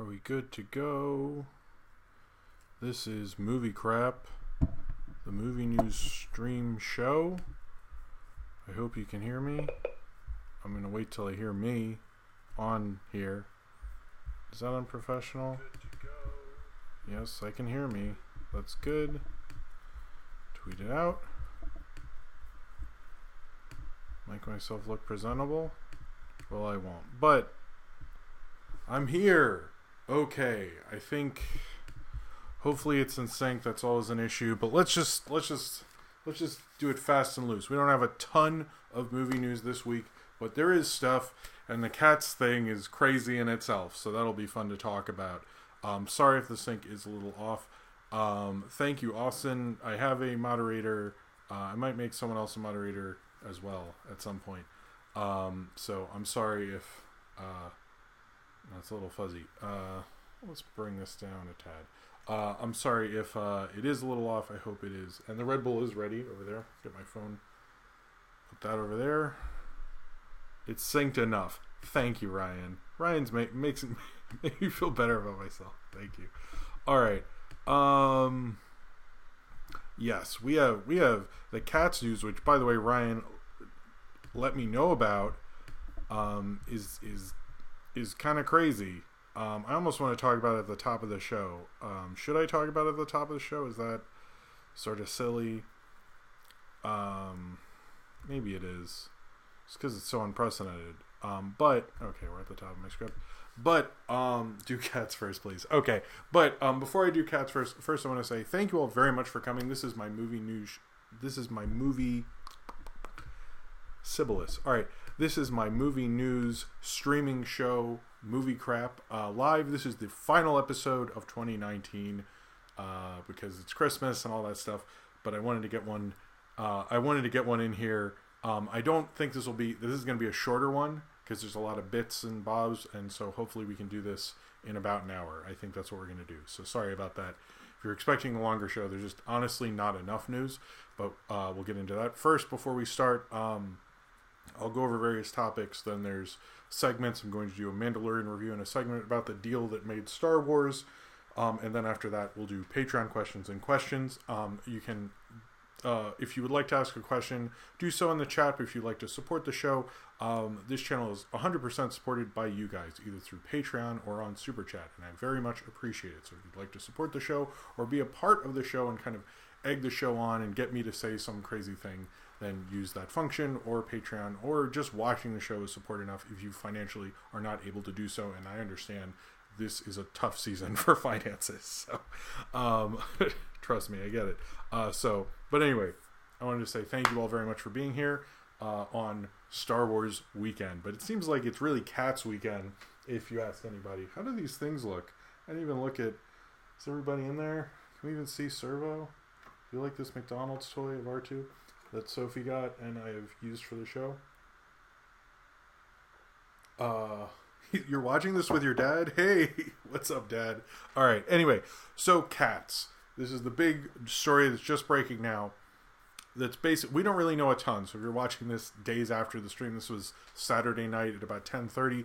Are we good to go? This is Movie Crap, the movie news stream show. I hope you can hear me. I'm going to wait till I hear me on here. Is that unprofessional? Good to go. Yes, I can hear me. That's good. Tweet it out. Make myself look presentable. Well, I won't. But I'm here. Okay, I think hopefully it's in sync. That's always an issue, but let's just do it fast and loose. We don't have a ton of movie news this week, but there is stuff, and the Cats thing is crazy in itself, so that'll be fun to talk about. Sorry if the sync is a little off. Thank you, Austin. I have a moderator. I might make someone else a moderator as well at some point. So I'm sorry if that's a little fuzzy. Let's bring this down a tad. I'm sorry if it is a little off. I hope it is. And the Red Bull is ready over there. Get my phone. Put that over there. It's synced enough. Thank you, Ryan. Ryan's makes me feel better about myself. Thank you. All right. Yes, we have the Cats news, which, by the way, Ryan let me know about. Is kind of crazy. I almost want to talk about it at the top of the show. Should I talk about it at the top of the show? Is that sort of silly? Maybe it is. Just because it's so unprecedented. But, okay, we're at the top of my script. But, do Cats first, please. Okay, but before I do Cats first I want to say thank you all very much for coming. This is my movie news. This is my movie... Sibyllus. All right. This is my movie news streaming show, Movie Crap, live. This is the final episode of 2019 because it's Christmas and all that stuff. But I wanted to get one. I wanted to get one in here. I don't think this is going to be a shorter one because there's a lot of bits and bobs, and so hopefully we can do this in about an hour. I think that's what we're going to do. So sorry about that. If you're expecting a longer show, there's just honestly not enough news. But we'll get into that first. Before we start, I'll go over various topics. Then there's segments. I'm going to do a Mandalorian review and a segment about the deal that made Star Wars. And then after that, we'll do Patreon questions and questions. You can, if you would like to ask a question, do so in the chat. But if you'd like to support the show, this channel is 100% supported by you guys, either through Patreon or on Super Chat. And I very much appreciate it. So if you'd like to support the show or be a part of the show and kind of egg the show on and get me to say some crazy thing, then use that function, or Patreon, or just watching the show is support enough if you financially are not able to do so. And I understand this is a tough season for finances. So, trust me, I get it. But anyway, I wanted to say thank you all very much for being here on Star Wars weekend. But it seems like it's really Cats weekend if you ask anybody. How do these things look? I didn't even look at, is everybody in there? Can we even see Servo? Do you like this McDonald's toy of R2 that Sophie got and I have used for the show? You're watching this with your dad? Hey, what's up, Dad? All right, anyway, so Cats. This is the big story that's just breaking now. That's basic. We don't really know a ton, so if you're watching this days after the stream, this was Saturday night at about 10:30.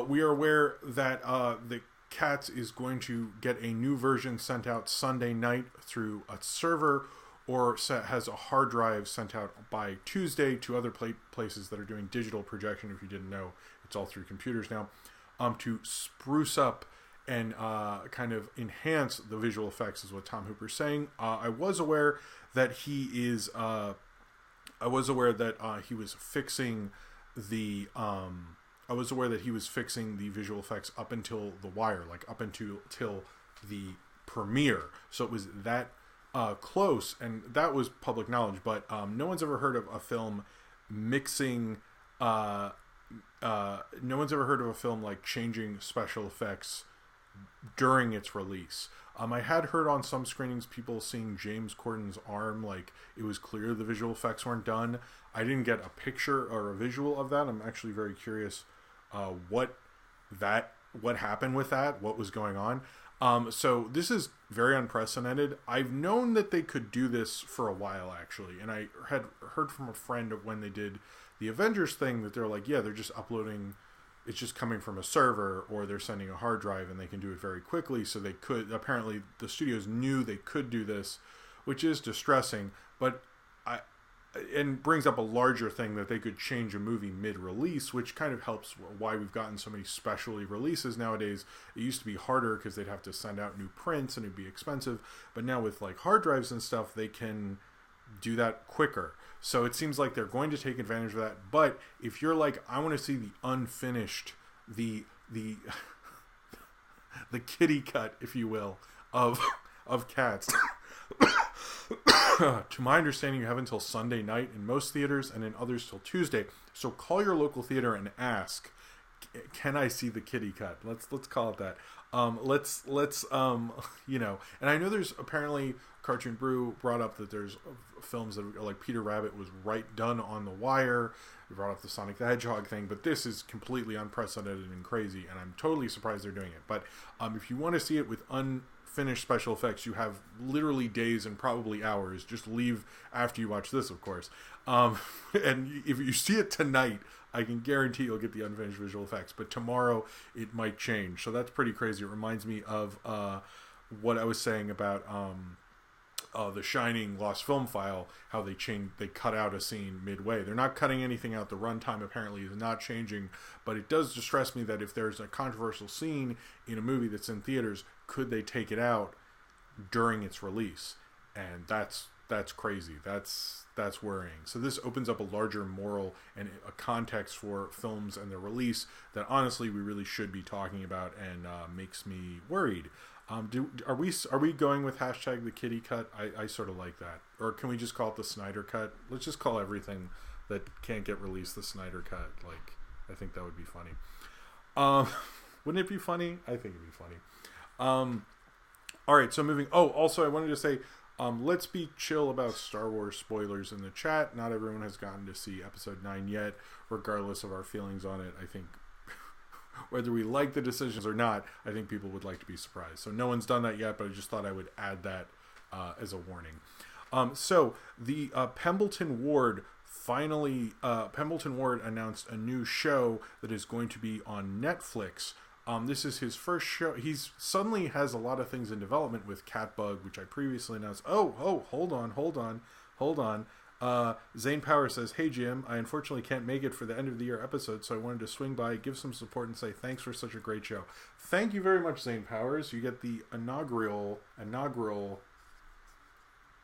We are aware that the Cats is going to get a new version sent out Sunday night through a server, or has a hard drive sent out by Tuesday to other places that are doing digital projection. If you didn't know, it's all through computers now, to spruce up and kind of enhance the visual effects, is what Tom Hooper's saying. I was aware that he is. I was aware that he was fixing the. I was aware that he was fixing the visual effects up until The Wire, like up until the premiere. So it was that close, and that was public knowledge. But no one's ever heard of a film mixing. No one's ever heard of a film like changing special effects during its release. I had heard on some screenings people seeing James Corden's arm, like it was clear the visual effects weren't done. I didn't get a picture or a visual of that. I'm actually very curious what happened with that, what was going on. So this is very unprecedented. I've known that they could do this for a while, actually, and I had heard from a friend when they did the Avengers thing that they're like, yeah, they're just uploading it's just coming from a server, or they're sending a hard drive, and they can do it very quickly. So they could, apparently the studios knew they could do this, which is distressing, but and brings up a larger thing that they could change a movie mid-release, which kind of helps why we've gotten so many specialty releases nowadays. It used to be harder because they'd have to send out new prints and it'd be expensive, but now with like hard drives and stuff, they can do that quicker. So it seems like they're going to take advantage of that. But if you're like, I want to see the unfinished, the the kitty cut, if you will, of Cats. To my understanding, you have until Sunday night in most theaters, and in others till Tuesday. So call your local theater and ask, can I see the kitty cut? Let's call it that. Let's you know. And I know there's apparently Cartoon Brew brought up that there's films that are like Peter Rabbit was done on the wire. We brought up the Sonic the Hedgehog thing, but this is completely unprecedented and crazy, and I'm totally surprised they're doing it. But if you want to see it with unfinished special effects, you have literally days and probably hours. Just leave after you watch this, of course. And if you see it tonight, I can guarantee you'll get the unfinished visual effects. But tomorrow, it might change. So that's pretty crazy. It reminds me of what I was saying about the Shining Lost Film File, how they cut out a scene midway. They're not cutting anything out. The runtime apparently is not changing, but it does distress me that if there's a controversial scene in a movie that's in theaters, could they take it out during its release? And that's crazy. That's worrying. So this opens up a larger moral and a context for films and their release that honestly we really should be talking about, and makes me worried. Are we going with hashtag the kitty cut? I sort of like that. Or can we just call it the Snyder cut? Let's just call everything that can't get released the Snyder cut. Like, I think that would be funny. Wouldn't it be funny? I think it'd be funny. All right, so moving. Oh, also I wanted to say, let's be chill about Star Wars spoilers in the chat. Not everyone has gotten to see Episode 9 yet, regardless of our feelings on it. I think whether we like the decisions or not, I think people would like to be surprised. So no one's done that yet, but I just thought I would add that as a warning. So the Pendleton Ward announced a new show that is going to be on Netflix. This is his first show. He's suddenly has a lot of things in development with Catbug, which I previously announced. Oh, hold on. Zane Power says, "Hey Jim, I unfortunately can't make it for the end of the year episode, so I wanted to swing by, give some support, and say thanks for such a great show." Thank you very much, Zane Powers. You get the inaugural,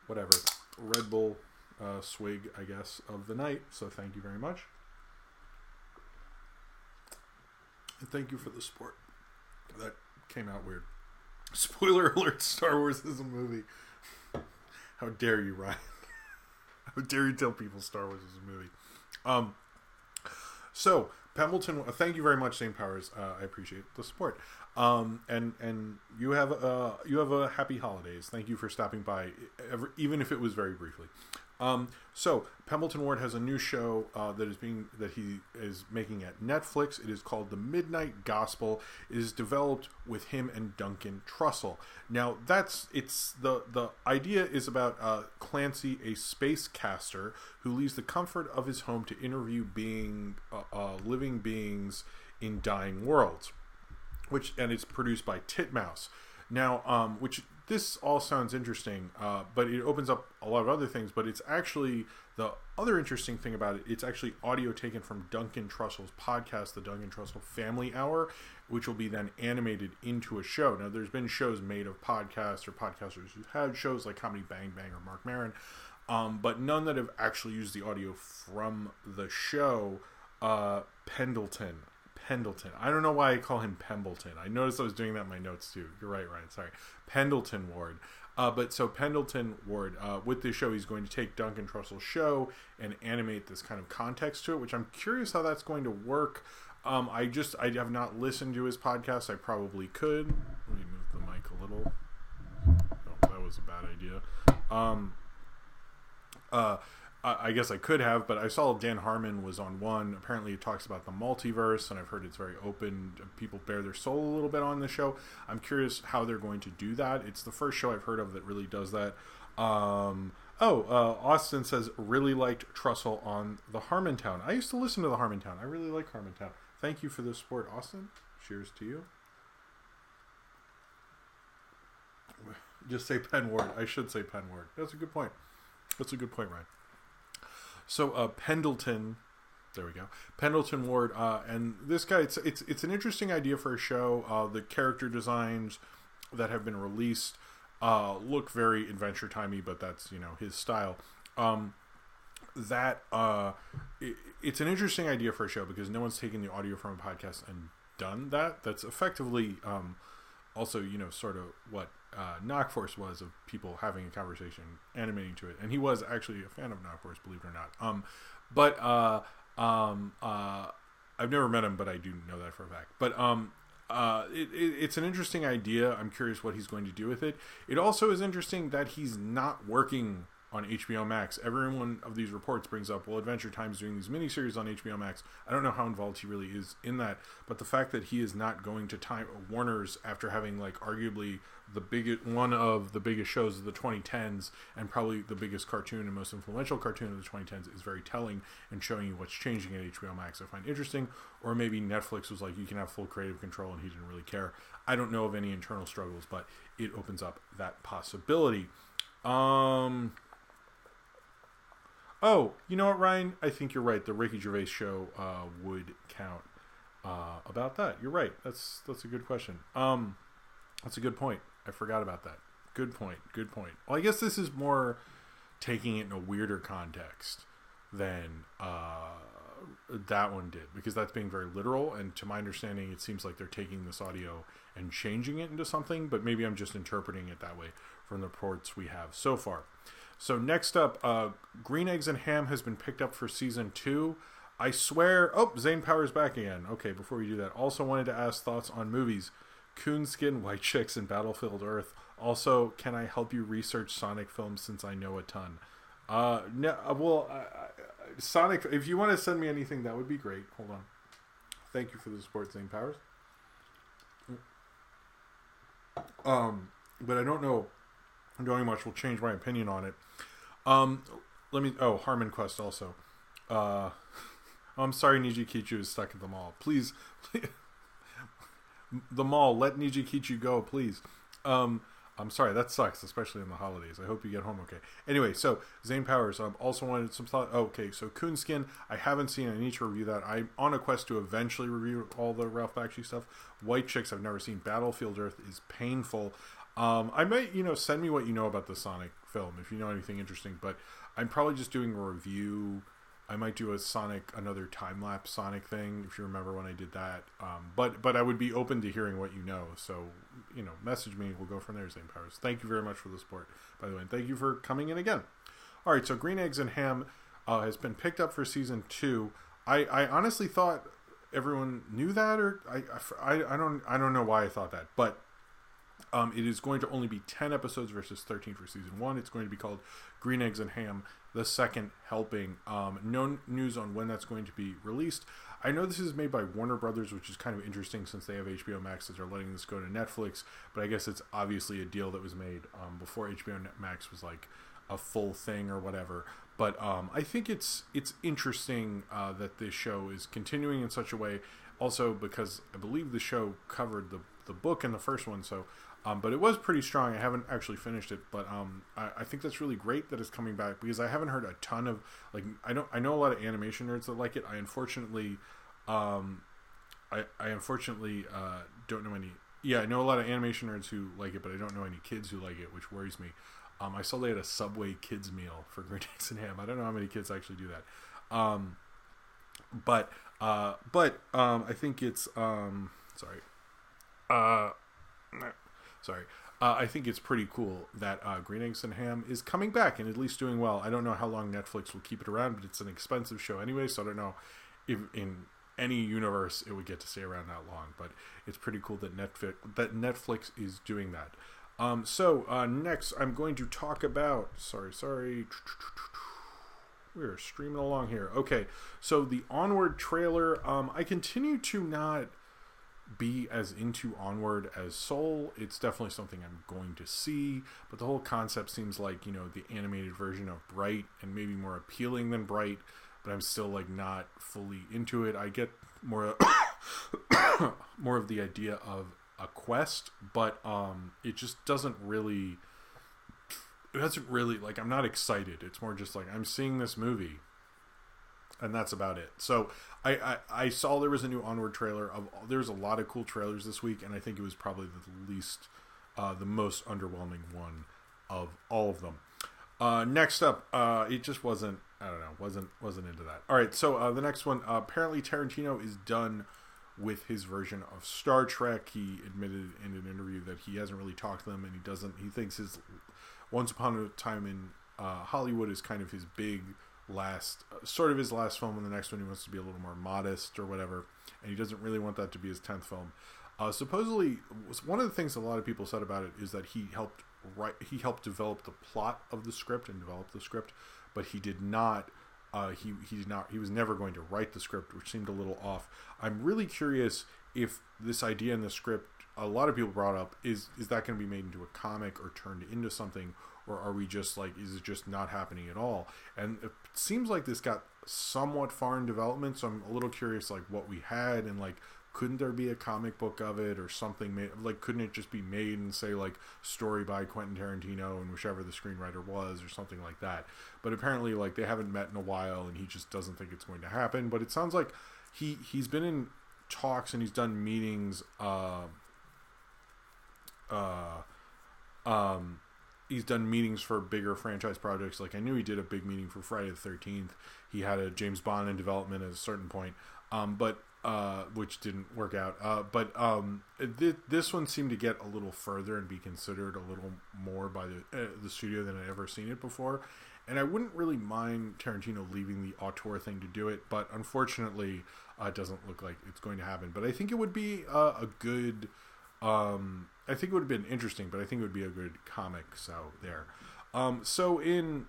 whatever, Red Bull swig, I guess, of the night. So thank you very much. And thank you for the support. That came out weird. Spoiler alert, Star Wars is a movie. How dare you, Ryan? How dare you tell people Star Wars is a movie? So Pendleton, thank you very much, St. Powers. I appreciate the support. And you have a happy holidays. Thank you for stopping by, even if it was very briefly. So Pendleton Ward has a new show that he is making at Netflix. It is called The Midnight Gospel. It is developed with him and Duncan Trussell. Now the idea is about Clancy, a space caster who leaves the comfort of his home to interview living beings in dying worlds, and it's produced by Titmouse. Now, this all sounds interesting, but it opens up a lot of other things. But it's actually, the other interesting thing about it, it's actually audio taken from Duncan Trussell's podcast, the Duncan Trussell Family Hour, which will be then animated into a show. Now, there's been shows made of podcasts or podcasters who've had shows like Comedy Bang Bang or Mark Maron, but none that have actually used the audio from the show. Pendleton. I don't know why I call him Pendleton. I noticed I was doing that in my notes too. You're right, Ryan. Sorry. Pendleton Ward. So Pendleton Ward, with this show, he's going to take Duncan Trussell's show and animate this kind of context to it, which I'm curious how that's going to work. I have not listened to his podcast. I probably could. Let me move the mic a little. Oh, that was a bad idea. I guess I could have, but I saw Dan Harmon was on one. Apparently it talks about the multiverse, and I've heard it's very open. People bare their soul a little bit on the show. I'm curious how they're going to do that. It's the first show I've heard of that really does that. Austin says, really liked Trussell on the Harmontown. I used to listen to the Harmontown. I really like Harmontown. Thank you for the support, Austin. Cheers to you. Just say Penn Ward. I should say Penn Ward. That's a good point. Ryan. So, Pendleton... There we go. Pendleton Ward, and this guy, it's an interesting idea for a show. The character designs that have been released look very Adventure Timey, but that's, his style. It's an interesting idea for a show because no one's taken the audio from a podcast and done that. That's effectively also, sort of what Knockforce was, of people having a conversation, animating to it. And he was actually a fan of Knockforce, believe it or not. I've never met him, but I do know that for a fact. But it's an interesting idea. I'm curious what he's going to do with it. It also is interesting that he's not working on HBO Max. Every one of these reports brings up, well, Adventure Time's doing these miniseries on HBO Max. I don't know how involved he really is in that, but the fact that he is not going to Warner's after having, like, arguably one of the biggest shows of the 2010s and probably the biggest cartoon and most influential cartoon of the 2010s is very telling and showing you what's changing at HBO Max. I find interesting. Or maybe Netflix was like, you can have full creative control, and he didn't really care. I don't know of any internal struggles, but it opens up that possibility. Oh, you know what, Ryan? I think you're right. The Ricky Gervais show would count about that. You're right. That's a good question. That's a good point. I forgot about that. Good point. Well, I guess this is more taking it in a weirder context than that one did, because that's being very literal, and to my understanding, it seems like they're taking this audio and changing it into something, but maybe I'm just interpreting it that way from the reports we have so far. So next up, Green Eggs and Ham has been picked up for season 2. I swear... Oh, Zane Power's back again. Okay, before we do that, also wanted to ask thoughts on movies. Coonskin, White Chicks, and Battlefield Earth. Also, can I help you research Sonic films since I know a ton? Sonic, if you want to send me anything, that would be great. Hold on. Thank you for the support, Zane Powers. But I don't know much will change my opinion on it. Harmon Quest also. I'm sorry Niji Kichu is stuck at the mall. Please. The mall, let Niji Kichu go, please. I'm sorry, that sucks, especially in the holidays. I hope you get home okay. Anyway, so Zane Powers also wanted some thought. Okay, so Coonskin, I haven't seen. I need to review that. I'm on a quest to eventually review all the Ralph Bakshi stuff. White Chicks, I've never seen. Battlefield Earth is painful. I might, send me what you know about the Sonic film if you know anything interesting. But I'm probably just doing a review. I might do another time-lapse Sonic thing, if you remember when I did that. But I would be open to hearing what you know. So, message me. We'll go from there, Zane Powers. Thank you very much for the support, by the way. And thank you for coming in again. All right, so Green Eggs and Ham has been picked up for season 2. I honestly thought everyone knew that, or I don't know why I thought that. But it is going to only be 10 episodes versus 13 for season 1. It's going to be called Green Eggs and Ham, the second helping. No news on when that's going to be released. I know this is made by Warner Brothers, which is kind of interesting since they have HBO Max as they're letting this go to Netflix. But I guess it's obviously a deal that was made before HBO Max was like a full thing or whatever. But I think it's interesting that this show is continuing in such a way. Also because I believe the show covered the book in the first one, so... but it was pretty strong. I haven't actually finished it, but I think that's really great that it's coming back, because I haven't heard a ton of, like, I know a lot of animation nerds that like it. I unfortunately don't know any. Yeah, I know a lot of animation nerds who like it, but I don't know any kids who like it, which worries me. I saw they had a Subway kids meal for Green Eggs and Ham. I don't know how many kids actually do that. But I think it's I think it's pretty cool that Green Eggs and Ham is coming back and at least doing well. I don't know how long Netflix will keep it around, but it's an expensive show anyway, so I don't know if in any universe it would get to stay around that long. But it's pretty cool that Netflix is doing that. Next I'm going to talk about... Sorry. We're streaming along here. Okay, so the Onward trailer, I continue to not be as into Onward as Soul. It's definitely something I'm going to see, but the whole concept seems like, you know, the animated version of Bright, and maybe more appealing than Bright, but I'm still like not fully into it. I get more more of the idea of a quest, but it just doesn't really like, I'm not excited. It's more just like, I'm seeing this movie, and that's about it. So I saw there was a new Onward trailer. There's a lot of cool trailers this week, and I think it was probably the most underwhelming one of all of them. Next up, it just wasn't, I don't know, wasn't into that. All right, so the next one, apparently Tarantino is done with his version of Star Trek. He admitted in an interview that he hasn't really talked to them, and he thinks his Once Upon a Time in Hollywood is kind of his big sort of his last film, and the next one he wants to be a little more modest or whatever, and he doesn't really want that to be his 10th film. Supposedly, one of the things a lot of people said about it is that he helped develop the plot of the script and develop the script, but he did not he was never going to write the script, which seemed a little off. I'm really curious if this idea in the script, a lot of people brought up, is that going to be made into a comic or turned into something, or are we just like, is it just not happening at all? And it seems like this got somewhat far in development, so I'm a little curious like what we had, and like, couldn't there be a comic book of it or something made, like, couldn't it just be made and say like story by Quentin Tarantino and whichever the screenwriter was, or something like that? But apparently like they haven't met in a while, and he just doesn't think it's going to happen. But it sounds like he's been in talks and he's done meetings he's done meetings for bigger franchise projects. Like, I knew he did a big meeting for Friday the 13th. He had a James Bond in development at a certain point, which didn't work out. This one seemed to get a little further and be considered a little more by the studio than I'd ever seen it before. And I wouldn't really mind Tarantino leaving the auteur thing to do it, but unfortunately, it doesn't look like it's going to happen. But I think it would be a good... I think it would have been interesting, but I think it would be a good comic. So there. So in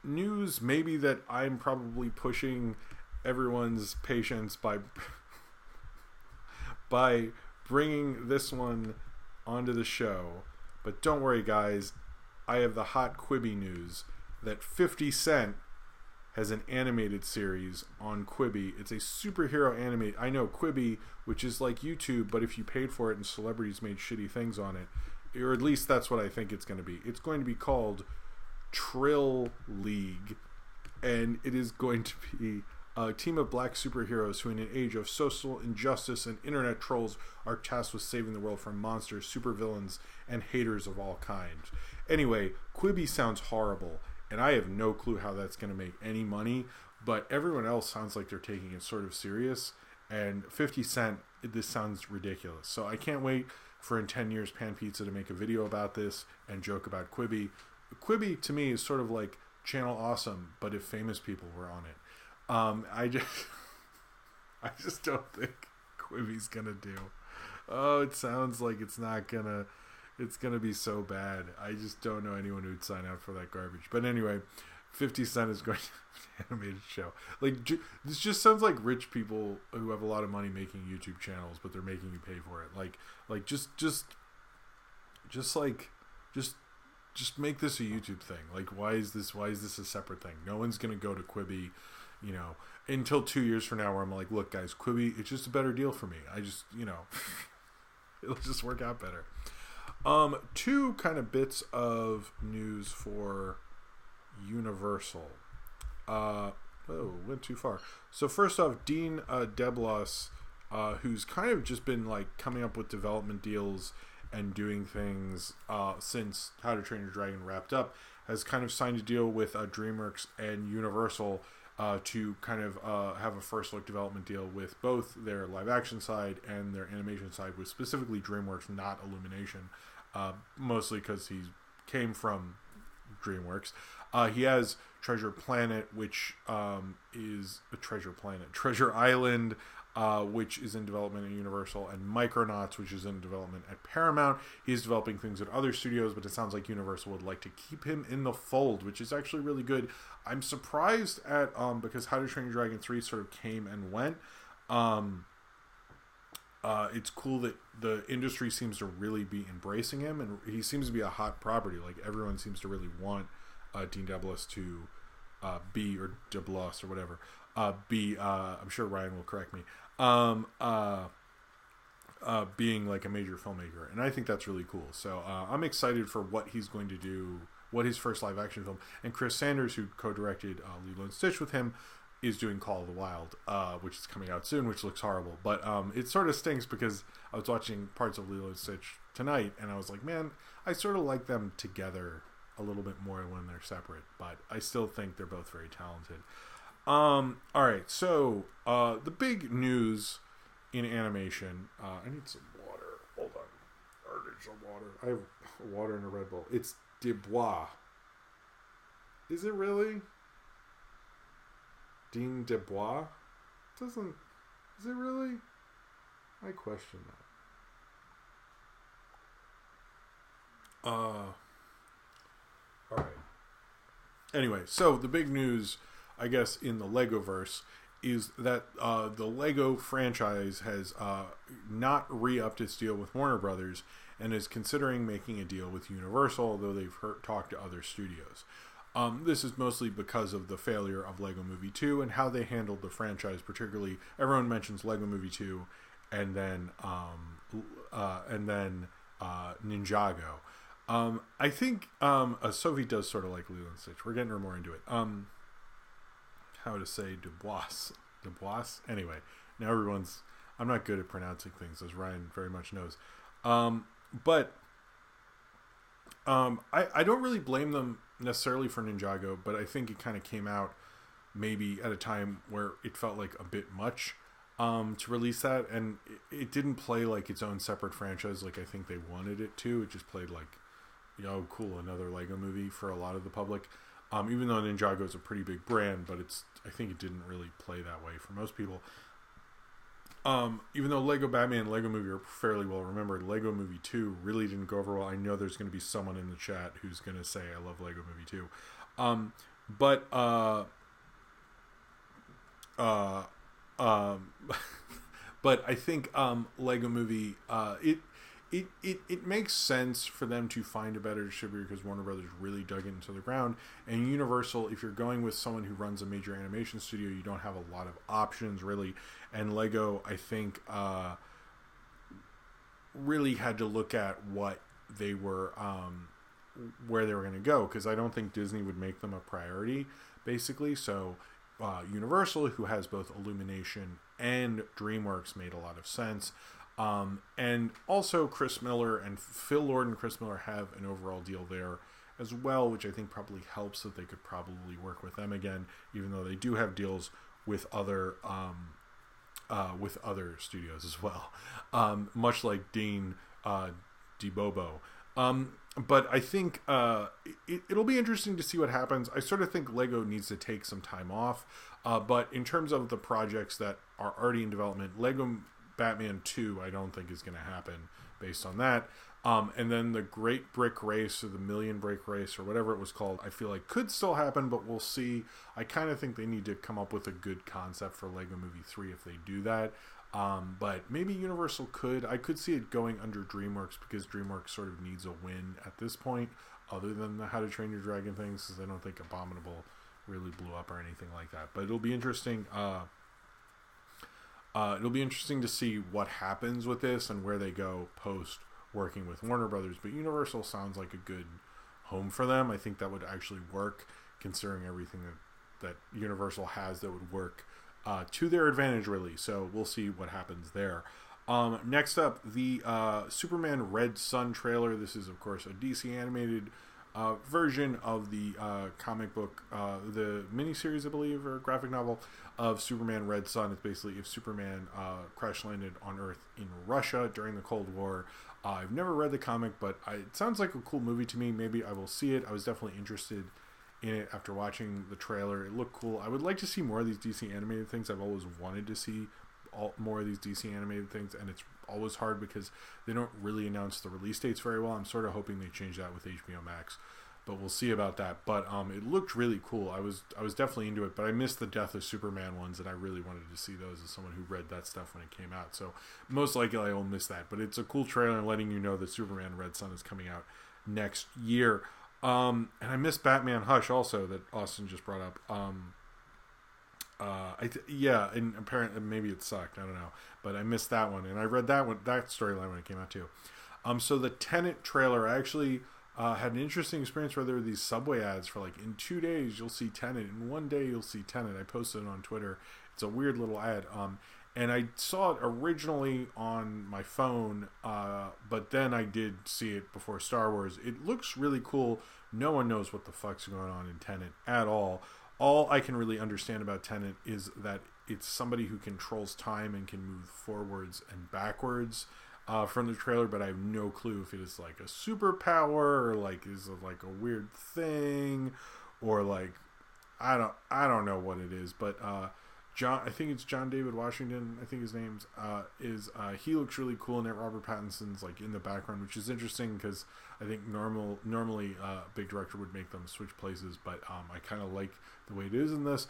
news, maybe that I'm probably pushing everyone's patience by bringing this one onto the show. But don't worry, guys. I have the hot Quibi news that 50 Cent has an animated series on Quibi. It's a superhero anime. I know Quibi, which is like YouTube, but if you paid for it and celebrities made shitty things on it, or at least that's what I think it's going to be. It's going to be called Trill League, and it is going to be a team of black superheroes who, in an age of social injustice and internet trolls, are tasked with saving the world from monsters, supervillains, and haters of all kinds. Anyway, Quibi sounds horrible, and I have no clue how that's going to make any money, but everyone else sounds like they're taking it sort of serious, and 50 Cent, this sounds ridiculous. So I can't wait for in 10 years Pan Pizza to make a video about this and joke about Quibi. Quibi, to me, is sort of like Channel Awesome, but if famous people were on it. I just don't think Quibi's going to do. Oh, it sounds like it's gonna be so bad. I just don't know anyone who'd sign up for that garbage. But anyway, 50 Cent is going to have an animated show. Like, this just sounds like rich people who have a lot of money making YouTube channels, but they're making you pay for it. Just make this a YouTube thing. Like, why is this a separate thing? No one's gonna go to Quibi, until 2 years from now, where I'm like, look, guys, Quibi, it's just a better deal for me. I just, it'll just work out better. Two kind of bits of news for Universal. Went too far. So first off, Dean Deblois, who's kind of just been like coming up with development deals and doing things since How to Train Your Dragon wrapped up, has kind of signed a deal with DreamWorks and Universal to kind of have a first look development deal with both their live action side and their animation side, with specifically DreamWorks, not Illumination. Mostly because he came from DreamWorks. He has Treasure Planet, which is a Treasure Island, which is in development at Universal, and Micronauts, which is in development at Paramount. He's developing things at other studios, but it sounds like Universal would like to keep him in the fold, which is actually really good. I'm surprised at, because How to Train Your Dragon 3 sort of came and went. it's cool that the industry seems to really be embracing him, and he seems to be a hot property. Like, everyone seems to really want Dean Deblois to be, or Deblois or whatever, be, I'm sure Ryan will correct me, being like a major filmmaker, and I think that's really cool. So I'm excited for what he's going to do, what his first live action film, and Chris Sanders, who co-directed Lilo and Stitch with him, is doing Call of the Wild, which is coming out soon, which looks horrible. But it sort of stinks because I was watching parts of Lilo and Stitch tonight, and I was like, man, I sort of like them together a little bit more when they're separate, but I still think they're both very talented. All right, so the big news in animation. I need some water. Hold on. I need some water. I have water in a Red Bull. It's Deblois. Is it really? Dean Deblois? Is it really? I question that. All right. Anyway, so the big news, I guess, in the Legoverse is that the Lego franchise has not re-upped its deal with Warner Brothers and is considering making a deal with Universal, although they've talked to other studios. This is mostly because of the failure of Lego Movie 2 and how they handled the franchise. Particularly, everyone mentions Lego Movie 2, and then Ninjago. I think Sophie does sort of like Lilo and Stitch. We're getting her more into it. How to say Deblois? Anyway, now everyone's... I'm not good at pronouncing things, as Ryan very much knows. But I don't really blame them necessarily for Ninjago, but I think it kind of came out maybe at a time where it felt like a bit much to release that, and it didn't play like its own separate franchise like I think they wanted it to. It just played like, oh, cool, another Lego movie for a lot of the public. Even though Ninjago is a pretty big brand, but I think it didn't really play that way for most people. Even though Lego Batman and Lego Movie are fairly well remembered, Lego Movie 2 really didn't go over well. I know there's going to be someone in the chat who's going to say I love Lego Movie 2. But I think Lego Movie, it makes sense for them to find a better distributor because Warner Brothers really dug into the ground. And Universal, if you're going with someone who runs a major animation studio, you don't have a lot of options really. And Lego, I think, really had to look at what they were, where they were going to go, because I don't think Disney would make them a priority, basically. So Universal, who has both Illumination and DreamWorks, made a lot of sense. And also Chris Miller and Phil Lord and Chris Miller have an overall deal there as well, which I think probably helps that they could probably work with them again, even though they do have deals with other studios as well, much like Dean DeBobo. But I think it'll be interesting to see what happens. I sort of think Lego needs to take some time off, but in terms of the projects that are already in development, Lego Batman 2 I don't think is going to happen based on that. And then the Great Brick Race, or the Million Brick Race, or whatever it was called, I feel like could still happen, but we'll see. I kind of think they need to come up with a good concept for Lego Movie 3 if they do that. But maybe Universal could. I could see it going under DreamWorks, because DreamWorks sort of needs a win at this point, other than the How to Train Your Dragon things, because I don't think Abominable really blew up or anything like that. But it'll be interesting. It'll be interesting to see what happens with this and where they go post working with Warner Brothers. But Universal sounds like a good home for them. I think that would actually work, considering everything that Universal has that would work to their advantage, really. So we'll see what happens there. Next up, the Superman Red Sun trailer. This is, of course, a DC animated version of the comic book, the miniseries, I believe, or graphic novel of Superman Red Sun. It's basically if Superman crash landed on Earth in Russia during the Cold War. I've never read the comic, but it sounds like a cool movie to me. Maybe I will see it. I was definitely interested in it after watching the trailer. It looked cool. I would like to see more of these DC animated things. I've always wanted to see more of these DC animated things, and it's always hard because they don't really announce the release dates very well. I'm sort of hoping they change that with HBO Max. but we'll see about that. But it looked really cool. I was definitely into it, but I missed the Death of Superman ones, and I really wanted to see those as someone who read that stuff when it came out. So most likely I will miss that. But it's a cool trailer letting you know that Superman Red Son is coming out next year. And I missed Batman Hush also that Austin just brought up. And apparently maybe it sucked. I don't know, but I missed that one, and I read that storyline when it came out too. So the Tenet trailer, I actually had an interesting experience where there were these Subway ads for like, in 2 days you'll see Tenet, in 1 day you'll see Tenet. I posted it on Twitter. It's a weird little ad. And I saw it originally on my phone, but then I did see it before Star Wars. It looks really cool. No one knows what the fuck's going on in Tenet at all. All I can really understand about Tenet is that it's somebody who controls time and can move forwards and backwards from the trailer, but I have no clue if it is like a superpower or like is it like a weird thing or like I don't know what it is, but I think it's John David Washington, I think his name's he looks really cool in it. Robert Pattinson's like in the background, which is interesting because I think normally a big director would make them switch places, but I kind of like the way it is in this.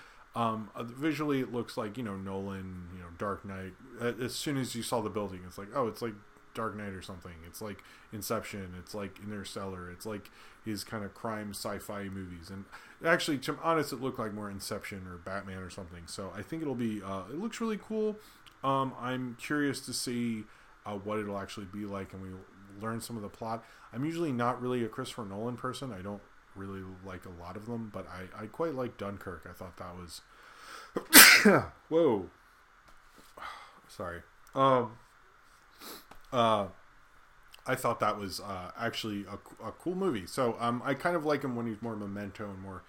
Visually it looks like, Nolan, Dark Knight. As soon as you saw the building, it's like, oh, it's like Dark Knight or something. It's like Inception. It's like Interstellar. It's like his kind of crime sci-fi movies. And actually, to be honest, it looked like more Inception or Batman or something. So I think it'll be, it looks really cool. I'm curious to see what it'll actually be like, and we learn some of the plot. I'm usually not really a Christopher Nolan person. I don't really like a lot of them, but I quite like Dunkirk. I thought that was whoa, sorry. I thought that was actually a cool movie. So I kind of like him when he's more Memento and more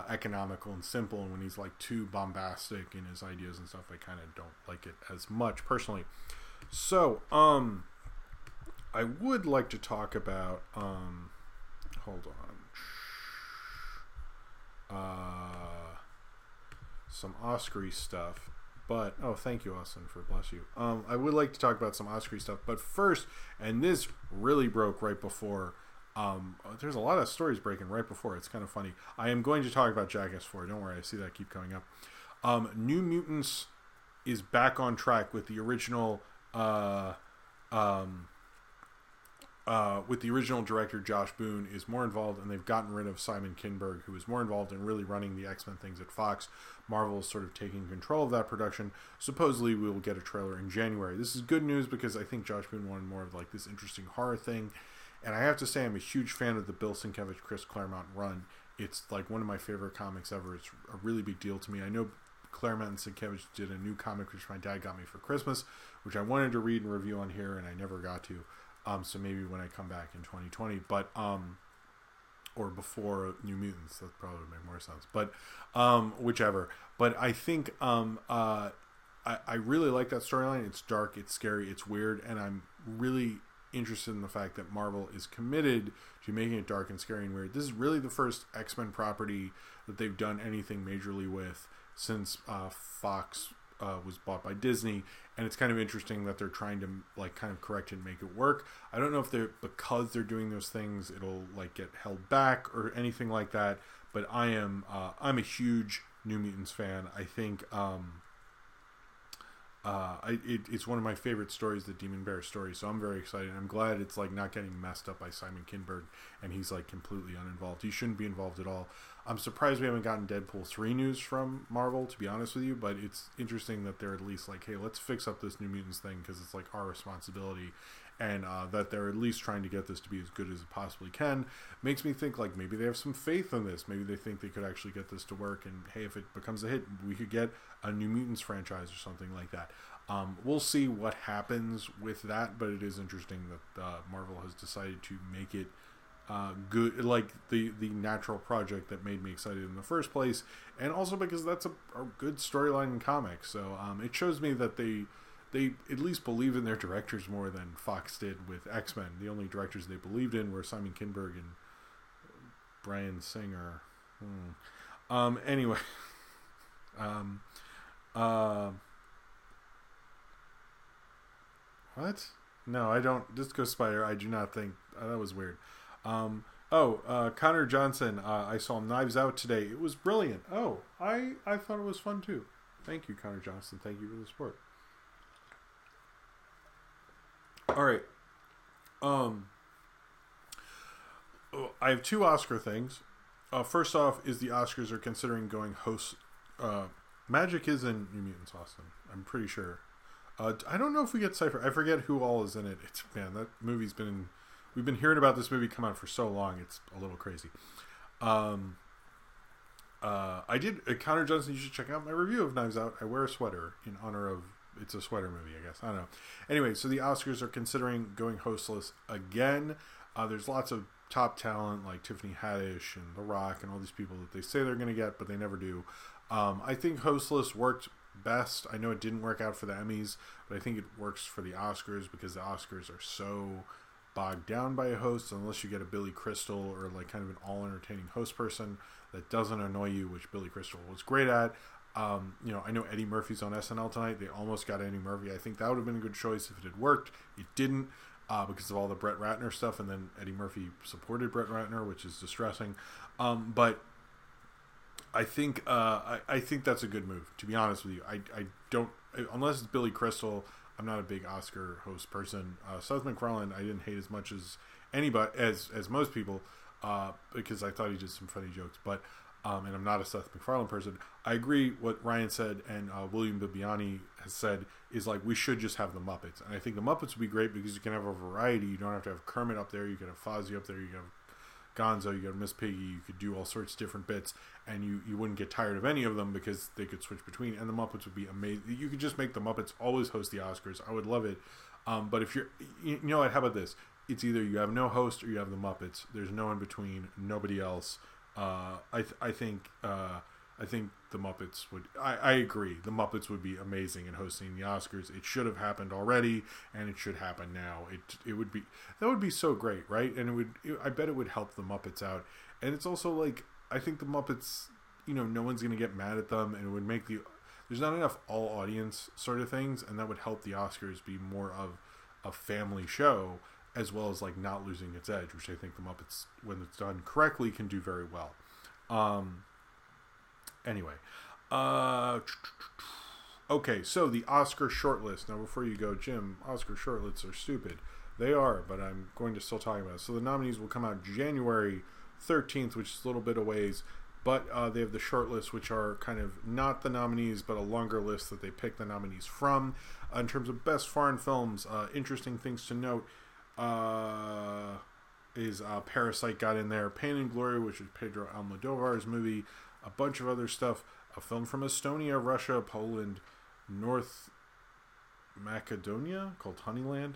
economical and simple, and when he's like too bombastic in his ideas and stuff, I kind of don't like it as much personally. So I would like to talk about hold on. Some Oscar-y stuff, but thank you, Austin, for bless you. I would like to talk about some Oscar-y stuff, but first, and this really broke right before. There's a lot of stories breaking right before. It's kind of funny. I am going to talk about Jackass 4. Don't worry, I see that keep coming up. New Mutants is back on track with the original. With the original director, Josh Boone, is more involved, and they've gotten rid of Simon Kinberg, who is more involved in really running the X-Men things at Fox. Marvel is sort of taking control of that production. Supposedly, we will get a trailer in January. This is good news because I think Josh Boone wanted more of like this interesting horror thing. And I have to say, I'm a huge fan of the Bill Sienkiewicz, Chris Claremont run. It's like one of my favorite comics ever. It's a really big deal to me. I know Claremont and Sienkiewicz did a new comic, which my dad got me for Christmas, which I wanted to read and review on here, and I never got to. So maybe when I come back in 2020, but or before New Mutants, that probably would make more sense. But whichever. But I think I really like that storyline. It's dark, it's scary, it's weird, and I'm really interested in the fact that Marvel is committed to making it dark and scary and weird. This is really the first X-Men property that they've done anything majorly with since Fox was bought by Disney, and it's kind of interesting that they're trying to like kind of correct it and make it work. I don't know if because they're doing those things it'll like get held back or anything like that, but I'm a huge New Mutants fan. I think it's one of my favorite stories, the Demon Bear story, so I'm very excited. I'm glad it's like not getting messed up by Simon Kinberg and he's like completely uninvolved. He shouldn't be involved at all. I'm surprised we haven't gotten Deadpool 3 news from Marvel, to be honest with you, but it's interesting that they're at least like, hey, let's fix up this New Mutants thing because it's like our responsibility, and that they're at least trying to get this to be as good as it possibly can. Makes me think like maybe they have some faith in this. Maybe they think they could actually get this to work, and hey, if it becomes a hit, we could get a New Mutants franchise or something like that. We'll see what happens with that, but it is interesting that Marvel has decided to make it good, like the natural project that made me excited in the first place, and also because that's a good storyline in comics. So it shows me that they at least believe in their directors more than Fox did with X-Men. The only directors they believed in were Simon Kinberg and Bryan Singer. Anyway, what? No, I don't. Disco Spider, I do not think that was weird. Connor Johnson. I saw Knives Out today. It was brilliant. Oh, I thought it was fun too. Thank you, Connor Johnson. Thank you for the support. All right. I have two Oscar things. First off, is the Oscars are considering going host. Magic is in New Mutants, Austin. I'm pretty sure. I don't know if we get Cypher. I forget who all is in it. It's that movie's been. We've been hearing about this movie come out for so long. It's a little crazy. I did. Connor Johnson, you should check out my review of Knives Out. I wear a sweater in honor of. It's a sweater movie, I guess. I don't know. Anyway, so the Oscars are considering going hostless again. There's lots of top talent like Tiffany Haddish and The Rock and all these people that they say they're going to get, but they never do. I think hostless worked best. I know it didn't work out for the Emmys, but I think it works for the Oscars because the Oscars are so bogged down by a host unless you get a Billy Crystal or like kind of an all-entertaining host person that doesn't annoy you, which Billy Crystal was great at. I know Eddie Murphy's on SNL tonight. They almost got Eddie Murphy. I think that would have been a good choice if it had worked. It didn't because of all the Brett Ratner stuff, and then Eddie Murphy supported Brett Ratner, which is distressing. But I think that's a good move, to be honest with you. I don't, unless it's Billy Crystal, I'm not a big Oscar host person. Seth MacFarlane I didn't hate as much as anybody, as most people, because I thought he did some funny jokes, but and I'm not a Seth MacFarlane person. I agree what Ryan said and William Bibiani has said is like we should just have the Muppets, and I think the Muppets would be great because you can have a variety. You don't have to have Kermit up there. You can have Fozzie up there. You can have Gonzo, you got Miss Piggy, you could do all sorts of different bits, and you wouldn't get tired of any of them because they could switch between, and the Muppets would be amazing. You could just make the Muppets always host the Oscars. I would love it. But if you're, you know what, how about this? It's either you have no host or you have the Muppets. There's no in between, nobody else. I think the Muppets would, I agree, the Muppets would be amazing in hosting the Oscars. It should have happened already, and it should happen now. It would be, that would be so great, right? And I bet it would help the Muppets out. And it's also like, I think the Muppets, no one's going to get mad at them, and it would make there's not enough all audience sort of things, and that would help the Oscars be more of a family show, as well as like not losing its edge, which I think the Muppets, when it's done correctly, can do very well. Anyway, okay, so the Oscar shortlist. Now, before you go, Jim, Oscar shortlists are stupid. They are, but I'm going to still talk about it. So the nominees will come out January 13th, which is a little bit a ways, but they have the shortlist, which are kind of not the nominees, but a longer list that they pick the nominees from. In terms of best foreign films, interesting things to note is Parasite got in there, Pain and Glory, which is Pedro Almodovar's movie, a bunch of other stuff, a film from Estonia, Russia, Poland, North Macedonia called Honeyland.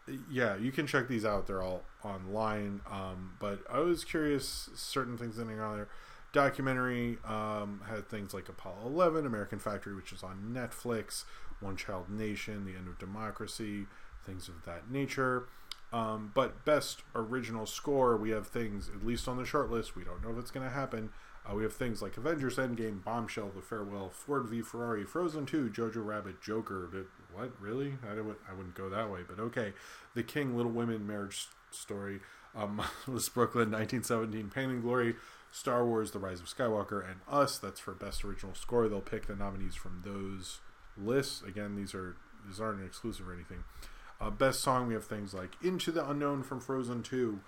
You can check these out. They're all online. But I was curious, certain things in there. Documentary had things like Apollo 11, American Factory, which is on Netflix, One Child Nation, The End of Democracy, things of that nature. But best original score, we have things, at least on the short list, we don't know if it's going to happen. We have things like Avengers Endgame, Bombshell, The Farewell, Ford v Ferrari, Frozen 2, Jojo Rabbit, Joker. What, really? I wouldn't go that way, but okay. The King, Little Women, Marriage Story, Miles Brooklyn, 1917, Pain and Glory, Star Wars, The Rise of Skywalker, and Us. That's for best original score. They'll pick the nominees from those lists. Again, these aren't exclusive or anything. Best song, we have things like Into the Unknown from Frozen 2,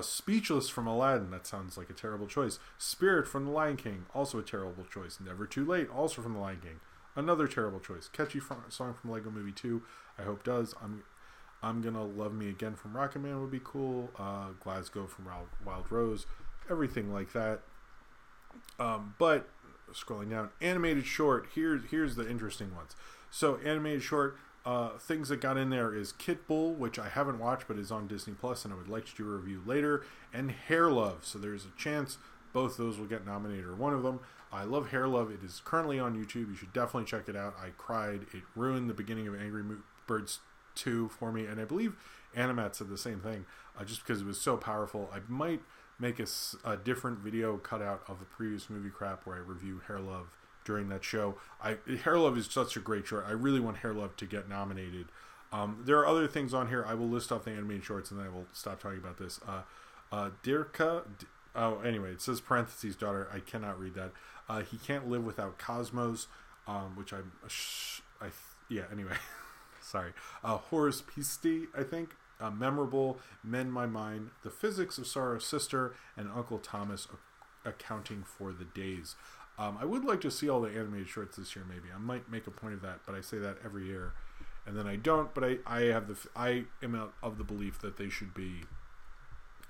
Speechless from Aladdin, that sounds like a terrible choice. Spirit from The Lion King, also a terrible choice. Never Too Late, also from The Lion King, another terrible choice. Catchy song from Lego Movie 2, I hope does. I'm Gonna Love Me Again from Rocket Man would be cool. Glasgow from Wild Rose, everything like that. But scrolling down, animated short, here's the interesting ones. So animated short, things that got in there is Kit Bull, which I haven't watched but is on Disney Plus, and I would like to do a review later, and Hair Love. So there's a chance both those will get nominated, or one of them. I love Hair Love. It is currently on YouTube. You should definitely check it out. I cried. It ruined the beginning of Angry Birds 2 for me, and I believe Animat said the same thing, just because it was so powerful. I might make a different video cutout of a previous movie crap where I review Hair Love during that show. Hair Love is such a great short. I really want Hair Love to get nominated. There are other things on here. I will list off the animated shorts and then I will stop talking about this. Dirka. Anyway, it says parentheses daughter. I cannot read that. He can't live without Cosmos, which anyway. Sorry. Horace Pisti, I think. Memorable, Mend My Mind, The Physics of Sorrow's Sister, and Uncle Thomas Accounting for the Days. I would like to see all the animated shorts this year, maybe. I might make a point of that, but I say that every year. And then I don't, but I am of the belief that they should be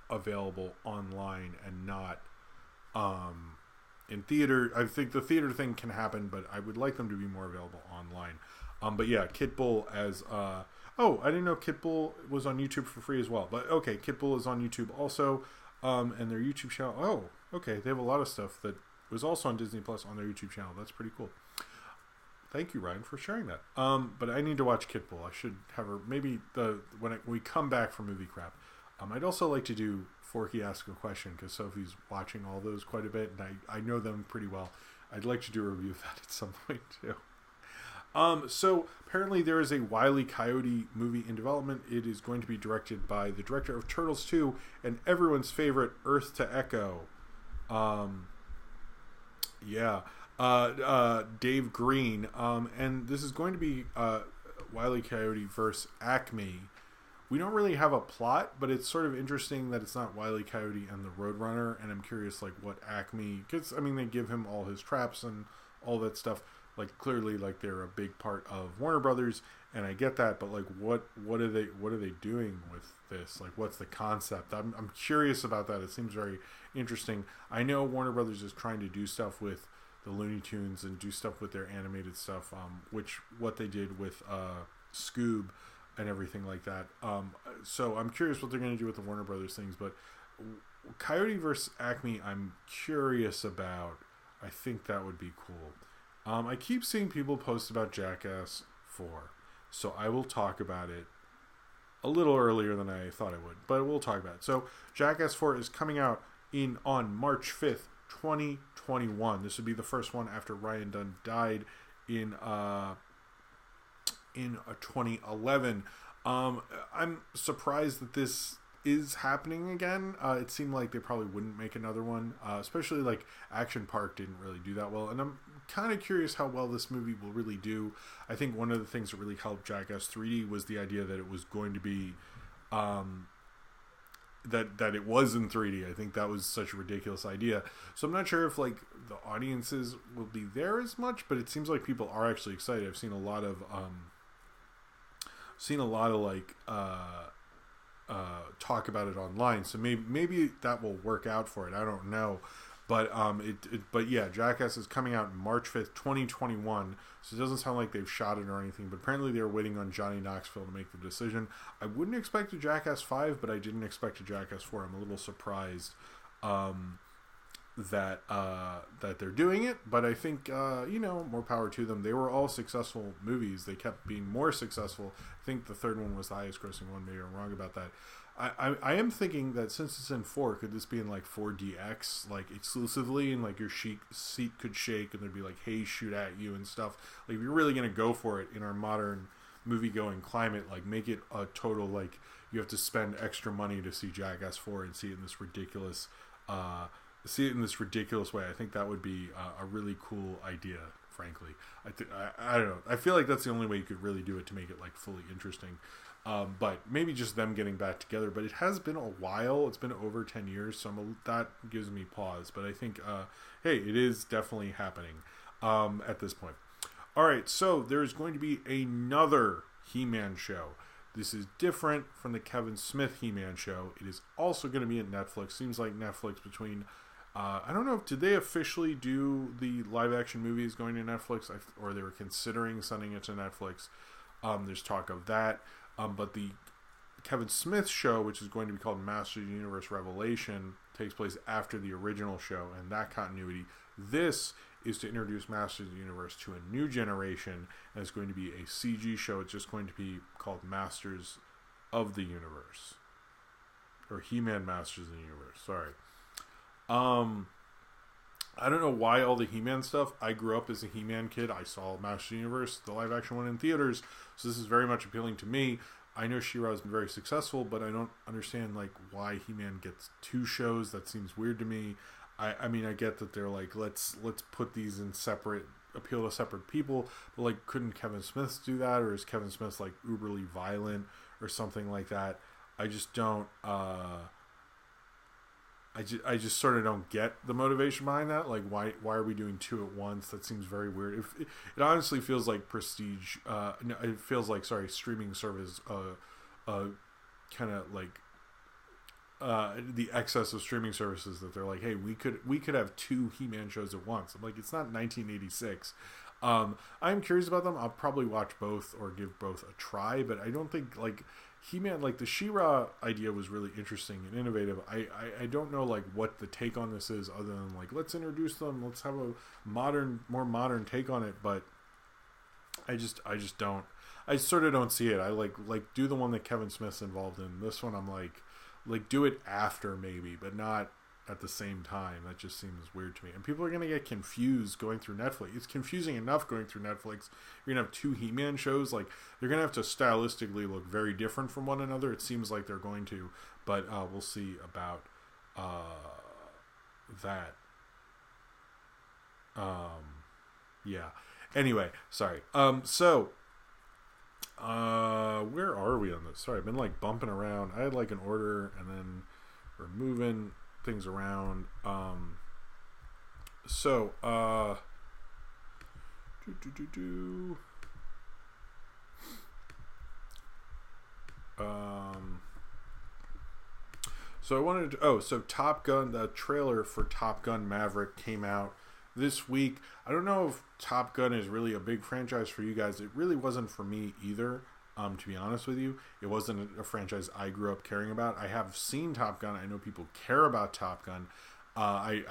available online and not in theater. I think the theater thing can happen, but I would like them to be more available online. But yeah, Kit Bull as... I didn't know Kit Bull was on YouTube for free as well. But okay, Kit Bull is on YouTube also. And their YouTube channel... Oh, okay, they have a lot of stuff that was also on Disney Plus on their YouTube channel. That's pretty cool. Thank you, Ryan, for sharing that. But I need to watch Kit Bull. I should have her... Maybe when we come back from Movie Crap. I'd also like to do Forky Ask a Question, because Sophie's watching all those quite a bit, and I know them pretty well. I'd like to do a review of that at some point, too. So apparently there is a Wile E. Coyote movie in development. It is going to be directed by the director of Turtles 2 and everyone's favorite Earth to Echo. Dave Green. And this is going to be Wile E. Coyote versus Acme. We don't really have a plot, but it's sort of interesting that it's not Wile E. Coyote and the Roadrunner, and I'm curious what Acme... Because, they give him all his traps and all that stuff. Clearly, they're a big part of Warner Brothers, and I get that, but what are they doing with this? What's the concept? I'm curious about that. It seems very interesting. I know Warner Brothers is trying to do stuff with the Looney Tunes and do stuff with their animated stuff, what they did with Scoob and everything like that. So I'm curious what they're going to do with the Warner Brothers things, but Coyote vs. Acme, I'm curious about. I think that would be cool. I keep seeing people post about Jackass 4, so I will talk about it a little earlier than I thought I would, but we'll talk about it. So Jackass 4 is coming out on March 5th, 2021. This would be the first one after Ryan Dunn died in 2011. I'm surprised that this is happening again. It seemed like they probably wouldn't make another one, especially Action Park didn't really do that well, and I'm kind of curious how well this movie will really do. I think one of the things that really helped Jackass 3D was the idea that it was going to be that it was in 3D. I think that was such a ridiculous idea. So I'm not sure if the audiences will be there as much, but it seems like people are actually excited. I've seen a lot of talk about it online, so maybe that will work out for it. I don't know, but yeah, Jackass is coming out March 5th, 2021. So it doesn't sound like they've shot it or anything, but apparently they're waiting on Johnny Knoxville to make the decision. I wouldn't expect a Jackass 5, but I didn't expect a Jackass 4. I'm a little surprised that they're doing it, but I think more power to them. They were all successful movies. They kept being more successful. I think the third one was the highest grossing one. Maybe I'm wrong about that. I am thinking that since it's in 4, could this be in 4DX exclusively, and your seat could shake and there'd be hey, shoot at you and stuff. If you're really gonna go for it in our modern movie going climate, make it a total you have to spend extra money to see Jackass 4 and see it in this ridiculous way. I think that would be a really cool idea, frankly. I don't know. I feel like that's the only way you could really do it to make it fully interesting. But maybe just them getting back together. But it has been a while. It's been over 10 years, so that gives me pause. But I think, hey, it is definitely happening at this point. All right, so there's going to be another He-Man show. This is different from the Kevin Smith He-Man show. It is also going to be at Netflix. Seems like Netflix between... I don't know, did they officially do the live-action movies going to Netflix? Or they were considering sending it to Netflix. There's talk of that. But the Kevin Smith show, which is going to be called Masters of the Universe Revelation, takes place after the original show and that continuity. This is to introduce Masters of the Universe to a new generation, and it's going to be a CG show. It's just going to be called Masters of the Universe. Or He-Man Masters of the Universe, sorry. I don't know why all the He-Man stuff. I grew up as a He-Man kid. I saw Master Universe, the live action one, in theaters, so this is very much appealing to me. I know She-Ra has been very successful, but I don't understand like why He-Man gets 2 shows. That seems weird to me. I mean, I get that they're like, let's put these in separate, appeal to separate people, but like, couldn't Kevin Smith do that, or is Kevin Smith like uberly violent or something like that? I just don't. I just sort of don't get the motivation behind that. Like, why are we doing 2 at once? That seems very weird. It honestly feels like prestige. No, it feels like, sorry, streaming service. Kind of like the excess of streaming services that they're like, hey, we could have 2 He-Man shows at once. I'm like, it's not 1986. I'm curious about them. I'll probably watch both or give both a try, but I don't think like He-Man, like the She-Ra idea was really interesting and innovative. I don't know like what the take on this is other than like, let's introduce them, let's have a more modern take on it, but I sort of don't see it. I like do the one that Kevin Smith's involved in. This one I'm like do it after maybe, but not at the same time. That just seems weird to me. And people are going to get confused going through Netflix. It's confusing enough going through Netflix. You're going to have 2 He-Man shows. Like, they're going to have to stylistically look very different from one another. It seems like they're going to, but we'll see about that. Yeah. Anyway, sorry. Where are we on this? Sorry, I've been like bumping around. I had like an order, and then we're moving things around. So I wanted to, so Top Gun, the trailer for Top Gun Maverick came out this week. I don't know if Top Gun is really a big franchise for you guys. It really wasn't for me either. To be honest with you, it wasn't a franchise I grew up caring about. I have seen Top Gun. I know people care about Top Gun. I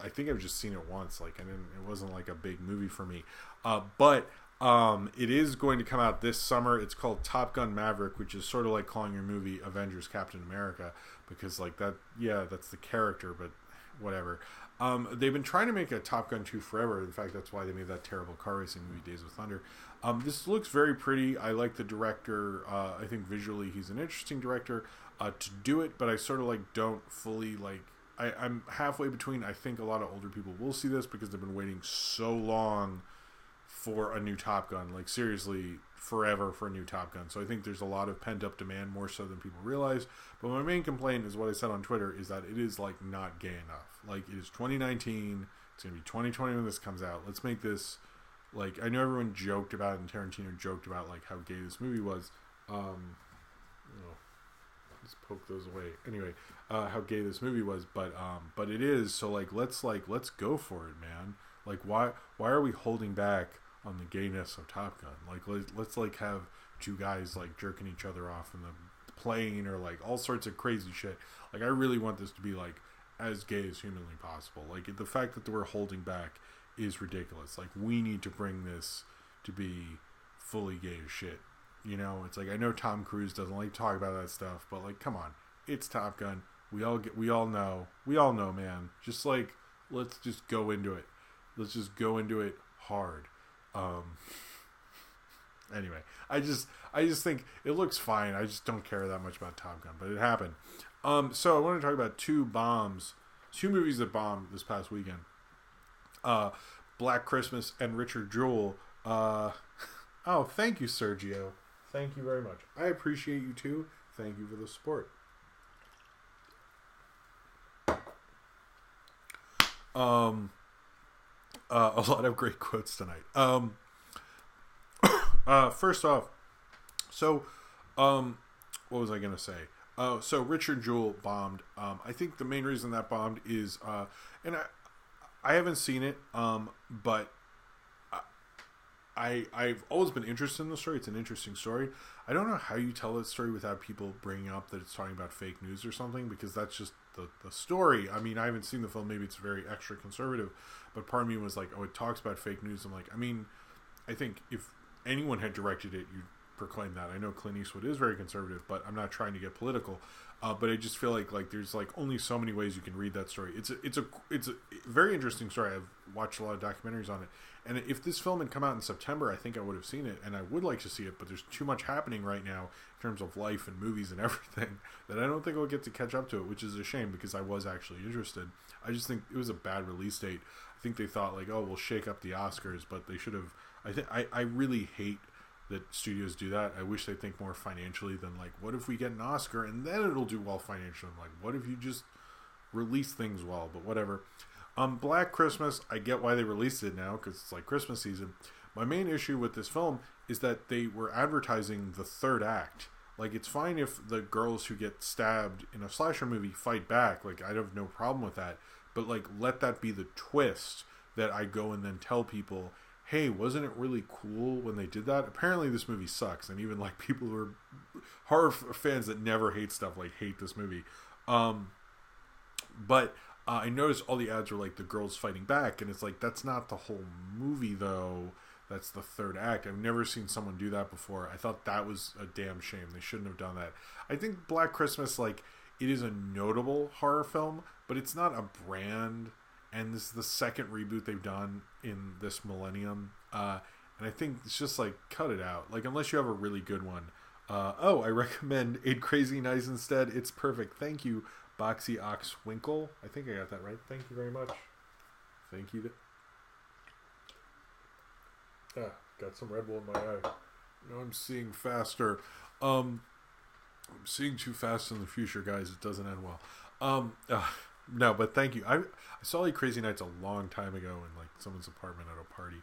think I've just seen it once. Like, it wasn't like a big movie for me. But it is going to come out this summer. It's called Top Gun Maverick, which is sort of like calling your movie Avengers Captain America, because like that, yeah, that's the character, but whatever. They've been trying to make a Top Gun 2 forever. In fact, that's why they made that terrible car racing movie, Days of Thunder. This looks very pretty. I like the director. I think visually he's an interesting director to do it, but I sort of like don't fully like... I'm halfway between. I think a lot of older people will see this because they've been waiting so long for a new Top Gun. Like, seriously, forever for a new Top Gun. So I think there's a lot of pent-up demand, more so than people realize. But my main complaint is what I said on Twitter, is that it is, like, not gay enough. Like, it is 2019. It's going to be 2020 when this comes out. Let's make this... Like, I know everyone joked about it, and Tarantino joked about, like, how gay this movie was. Let's poke those away. Anyway, how gay this movie was, but it is. So, let's go for it, man. Like, why are we holding back on the gayness of Top Gun? Like, let's have 2 guys, like, jerking each other off in the plane, or, like, all sorts of crazy shit. Like, I really want this to be, like, as gay as humanly possible. Like, the fact that we're holding back is ridiculous. Like, we need to bring this to be fully gay as shit. You know, it's like, I know Tom Cruise doesn't like to talk about that stuff, but, like, come on, it's Top Gun. We all know, man. Just, like, let's just go into it. Let's just go into it hard. Anyway, I just think it looks fine. I just don't care that much about Top Gun, but it happened. So I want to talk about 2 movies that bombed this past weekend. Black Christmas and Richard Jewell. Oh, thank you, Sergio. Thank you very much. I appreciate you too. Thank you for the support. A lot of great quotes tonight. First off, so what was I gonna say? So Richard Jewell bombed. I think the main reason that bombed is, and I haven't seen it, but I've always been interested in the story. It's an interesting story. I don't know how you tell that story without people bringing up that it's talking about fake news or something, because that's just the story. I mean, I haven't seen the film. Maybe it's very extra conservative, but part of me was like, oh, it talks about fake news. I'm like, I mean, I think if anyone had directed it, proclaim that. I know Clint Eastwood is very conservative, but I'm not trying to get political. But I just feel like there's like only so many ways you can read that story. It's a very interesting story. I've watched a lot of documentaries on it, and if this film had come out in September, I think I would have seen it, and I would like to see it. But there's too much happening right now in terms of life and movies and everything that I don't think I'll get to catch up to it, which is a shame because I was actually interested. I just think it was a bad release date. I think they thought like, oh, we'll shake up the Oscars, but they should have. I really hate that studios do that. I wish they'd think more financially than like, what if we get an Oscar and then it'll do well financially? I'm like, what if you just release things well? But whatever. Black Christmas, I get why they released it now because it's like Christmas season. My main issue with this film is that they were advertising the third act. Like, it's fine if the girls who get stabbed in a slasher movie fight back. Like, I have no problem with that. But like, let that be the twist that I go and then tell people, hey, wasn't it really cool when they did that? Apparently this movie sucks, and even like people who are horror fans that never hate stuff like hate this movie. But I noticed all the ads were like the girls fighting back, and it's like, that's not the whole movie though. That's the third act. I've never seen someone do that before. I thought that was a damn shame. They shouldn't have done that. I think Black Christmas, like, it is a notable horror film, but it's not a brand. And this is the second reboot they've done in this millennium. And I think it's just like, cut it out. Like, unless you have a really good one. I recommend 8 Crazy Nights instead. It's perfect. Thank you, Boxy Ox Winkle. I think I got that right. Thank you very much. Thank you. Got some Red Bull in my eye. Now I'm seeing faster. I'm seeing too fast in the future, guys. It doesn't end well. No, but thank you. I saw like Crazy Nights a long time ago in like someone's apartment at a party.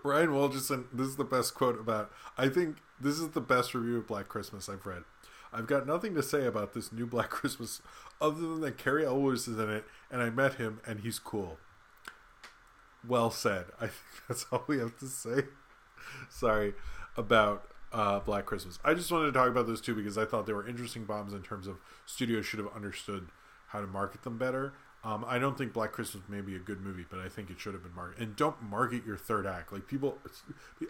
Ryan Walterson, this is the best quote about, I think this is the best review of Black Christmas I've read. I've got nothing to say about this new Black Christmas other than that Carrie Elwes is in it and I met him and he's cool. Well said. I think that's all we have to say. Sorry about Black Christmas. I just wanted to talk about those two because I thought they were interesting bombs in terms of studios should have understood how to market them better. I don't think Black Christmas may be a good movie, but I think it should have been marketed. And don't market your third act. Like, people,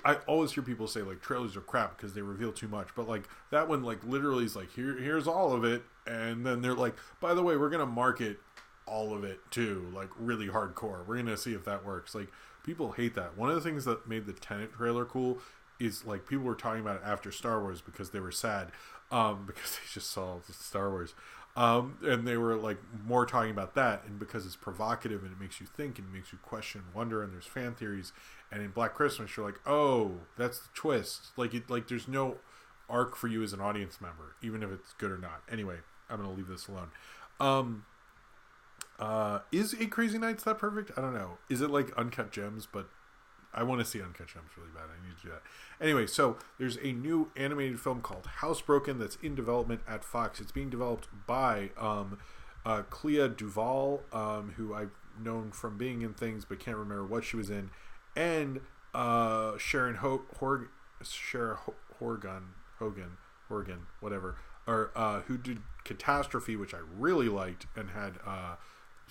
I always hear people say like trailers are crap because they reveal too much. But like that one, like literally is like, here's all of it, and then they're like, by the way, we're gonna market all of it too, like really hardcore. We're gonna see if that works. Like, people hate that. One of the things that made the Tenet trailer cool is like people were talking about it after Star Wars because they were sad because they just saw Star Wars. And they were like more talking about that, and because it's provocative and it makes you think and it makes you question, wonder, and there's fan theories. And in Black Christmas, you're like, oh, that's the twist. Like there's no arc for you as an audience member, even if it's good or not. Anyway, I'm gonna leave this alone. Is 8 Crazy Nights that perfect? I don't know. Is it like Uncut Gems? But I want to see Uncut Gems really bad. I need to do that. Anyway, so there's a new animated film called Housebroken that's in development at Fox. It's being developed by Clea Duvall, who I've known from being in things but can't remember what she was in, and Sharon Horgan, whatever, or who did Catastrophe, which I really liked, and had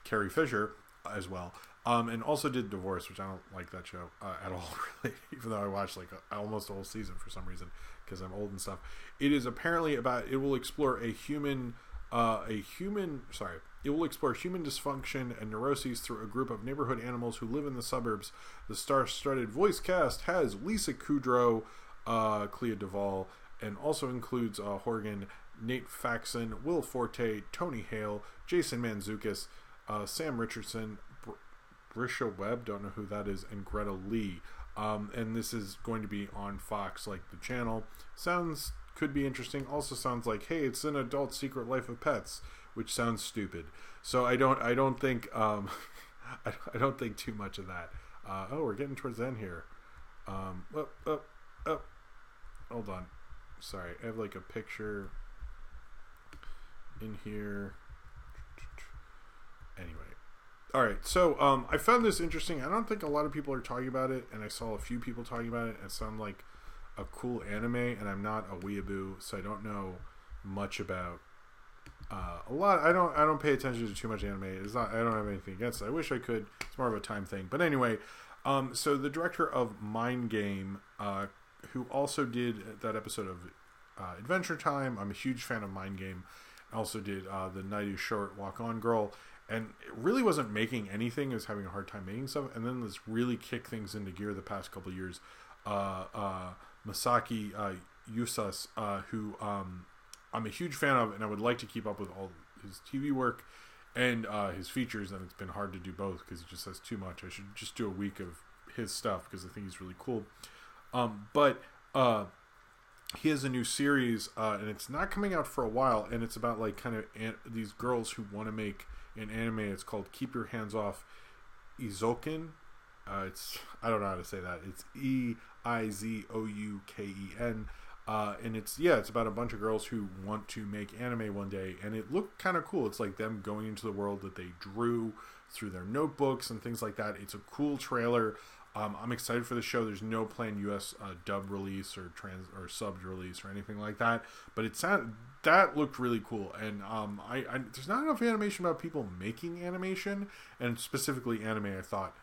Carrie Fisher as well. And also did Divorce, which I don't like that show at all, really, even though I watched like almost the whole season for some reason because I'm old and stuff. It is apparently it will explore human dysfunction and neuroses through a group of neighborhood animals who live in the suburbs. The star-studded voice cast has Lisa Kudrow, Clea Duvall, and also includes Horgan, Nate Faxon, Will Forte, Tony Hale, Jason Mantzoukas, Sam Richardson, Brisha Webb, don't know who that is, and Greta Lee. And this is going to be on Fox, like the channel. Could be interesting. Also sounds like, hey, it's an adult Secret Life of Pets, which sounds stupid. So I don't think I don't think too much of that. We're getting towards the end here. Hold on. Sorry, I have like a picture in here. Anyway. All right, so I found this interesting. I don't think a lot of people are talking about it, and I saw a few people talking about it. It sounded like a cool anime, and I'm not a weeaboo, so I don't know much about a lot. I don't pay attention to too much anime. It's not. I don't have anything against it. I wish I could. It's more of a time thing. But anyway, So the director of Mind Game, who also did that episode of Adventure Time. I'm a huge fan of Mind Game. Also did The Night Is Short, Walk On Girl. And it really wasn't making anything. It was having a hard time making stuff. And then this really kicked things into gear the past couple of years. Miysaki Yusas, who I'm a huge fan of, and I would like to keep up with all his TV work and his features. And it's been hard to do both because he just has too much. I should just do a week of his stuff because I think he's really cool. But he has a new series, and it's not coming out for a while. And it's about like kind of these girls who want to make an anime. It's called Keep Your Hands Off eizouken. I don't know how to say that. It's eizouken. And it's about a bunch of girls who want to make anime one day, and it looked kind of cool. It's like them going into the world that they drew through their notebooks and things like that. It's a cool trailer. I'm excited for the show. There's no planned U.S. dub release or subbed release or anything like that, but that looked really cool. And there's not enough animation about people making animation, and specifically anime. I thought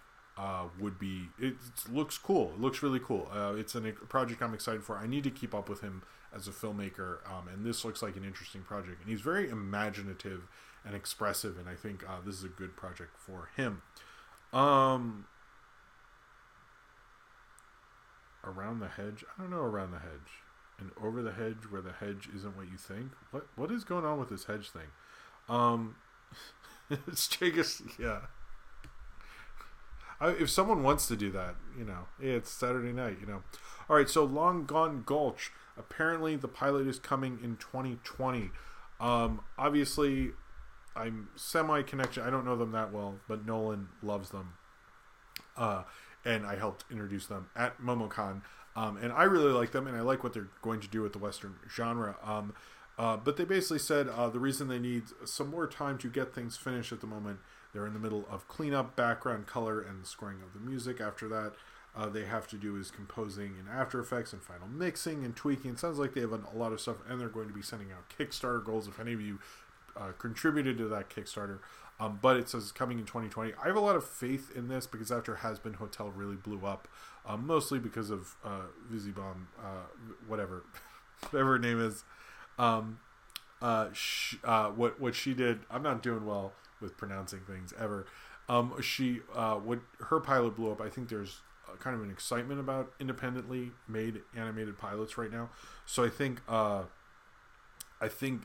would be. It looks cool. It looks really cool. It's a project I'm excited for. I need to keep up with him as a filmmaker, and this looks like an interesting project. And he's very imaginative and expressive, and I think this is a good project for him. Around the hedge? I don't know. Around the hedge and over the hedge where the hedge isn't what you think. What is going on with this hedge thing? It's Jackass. Yeah. If someone wants to do that, it's Saturday night, All right, so Long Gone Gultch. Apparently, the pilot is coming in 2020. Obviously, I'm semi-connection. I don't know them that well, but Nolan loves them. And I helped introduce them at MomoCon. And I really like them, and I like what they're going to do with the Western genre. But they basically said the reason they need some more time to get things finished at the moment, they're in the middle of cleanup, background color, and the scoring of the music. After that, they have to do is composing in After Effects and final mixing and tweaking. It sounds like they have a lot of stuff, and they're going to be sending out Kickstarter goals if any of you contributed to that Kickstarter. But it says coming in 2020. I have a lot of faith in this because after Has-Been Hotel really blew up, mostly because of Vizibomb, whatever her name is. What she did, I'm not doing well with pronouncing things ever. What her pilot blew up. I think there's kind of an excitement about independently made animated pilots right now. So I think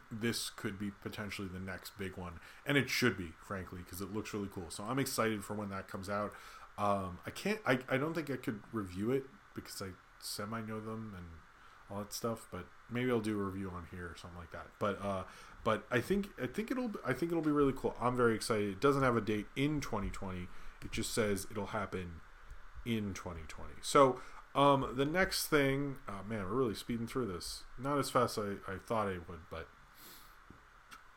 this could be potentially the next big one, and it should be, frankly, because it looks really cool. So I'm excited for when that comes out. I don't think I could review it because I semi know them and all that stuff, but maybe I'll do a review on here or something like that. But I think it'll be really cool. I'm very excited. It doesn't have a date in 2020. It just says it'll happen in 2020. So the next thing, man, we're really speeding through this. Not as fast as I thought I would, but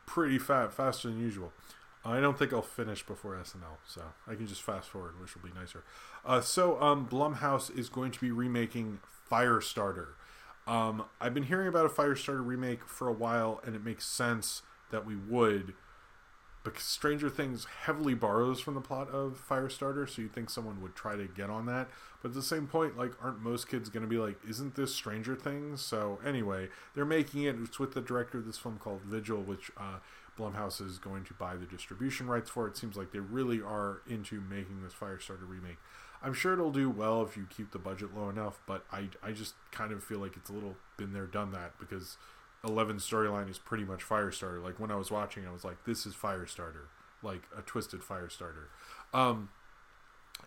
pretty faster than usual. I don't think I'll finish before SNL, so I can just fast forward, which will be nicer. So Blumhouse is going to be remaking Firestarter. I've been hearing about a Firestarter remake for a while, and it makes sense that we would, because Stranger Things heavily borrows from the plot of Firestarter, so you'd think someone would try to get on that. But at the same point, like, aren't most kids going to be like, isn't this Stranger Things? So anyway, they're making it. It's with the director of this film called Vigil, which Blumhouse is going to buy the distribution rights for. It seems like they really are into making this Firestarter remake. I'm sure it'll do well if you keep the budget low enough, but I just kind of feel like it's a little been there, done that, because 11's storyline is pretty much Firestarter. Like, when I was watching, I was like, this is Firestarter, like a twisted Firestarter.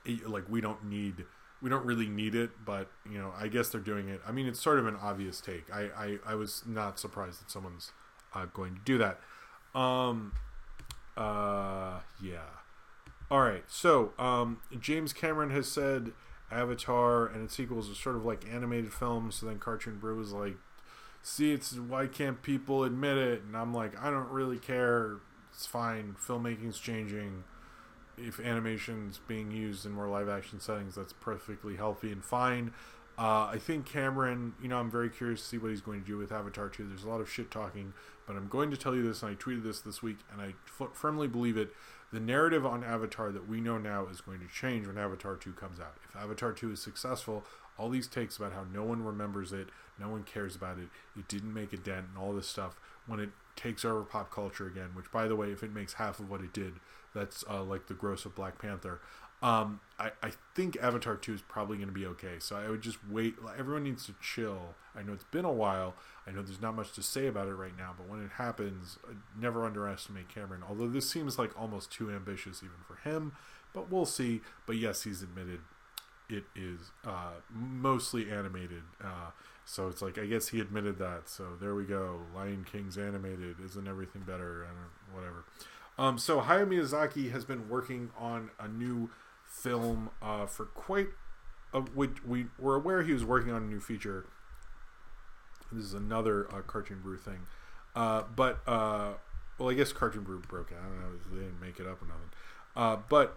We don't really need it, but I guess they're doing it. I mean, it's sort of an obvious take. I was not surprised that someone's going to do that. Yeah. All right. So James Cameron has said Avatar and its sequels are sort of like animated films. So then Cartoon Brew was like, see, it's why can't people admit it? And I'm like, I don't really care. It's fine. Filmmaking's changing. If animation's being used in more live action settings, that's perfectly healthy and fine. I think Cameron, I'm very curious to see what he's going to do with Avatar 2. There's a lot of shit talking, but I'm going to tell you this, and I tweeted this week, and I firmly believe it. The narrative on Avatar that we know now is going to change when Avatar 2 comes out. If Avatar 2 is successful, all these takes about how no one remembers it, no one cares about it, it didn't make a dent, and all this stuff, when it takes over pop culture again, which, by the way, if it makes half of what it did, that's like the gross of Black Panther. I think Avatar 2 is probably going to be okay. So I would just wait. Everyone needs to chill. I know it's been a while. I know there's not much to say about it right now. But when it happens, never underestimate Cameron. Although this seems like almost too ambitious even for him. But we'll see. But yes, he's admitted it is mostly animated. So it's like, I guess he admitted that. So there we go. Lion King's animated. Isn't everything better? Whatever. So Hayao Miyazaki has been working on a new film for quite we were aware he was working on a new feature. This is another Cartoon Brew thing. Well, I guess Cartoon Brew broke it. I don't know. They didn't make it up or nothing. But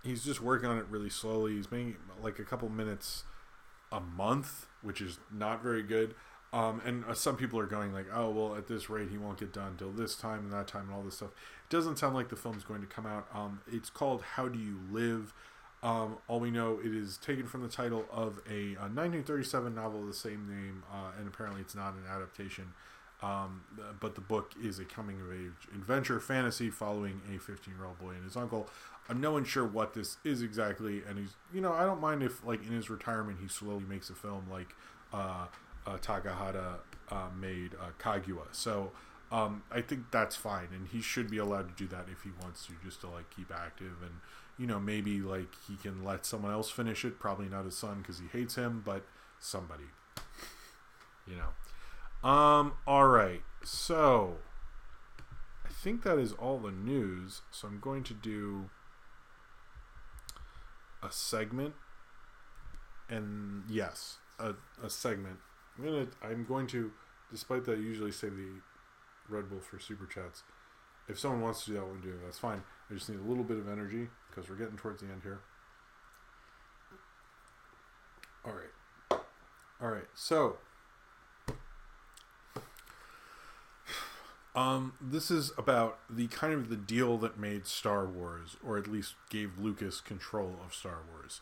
he's just working on it really slowly. He's making like a couple minutes a month, which is not very good. And some people are going like, oh, well, at this rate, he won't get done till this time and that time and all this stuff. It doesn't sound like the film's going to come out. It's called How Do You Live? All we know, it is taken from the title of a 1937 novel of the same name, and apparently it's not an adaptation. But the book is a coming-of-age adventure fantasy following a 15-year-old boy and his uncle. I'm no one sure what this is exactly, and he's, I don't mind if, like, in his retirement, he slowly makes a film like Takahata made Kaguya. So I think that's fine, and he should be allowed to do that if he wants to, just to like keep active, and maybe like he can let someone else finish it. Probably not his son because he hates him, but somebody. All right. So I think that is all the news. So I'm going to do a segment, and yes, a segment. I'm going to, despite that, I usually save the Red Bull for super chats. If someone wants to do that, we'll do it. That's fine. I just need a little bit of energy because we're getting towards the end here. All right. So, this is about the kind of the deal that made Star Wars, or at least gave Lucas control of Star Wars.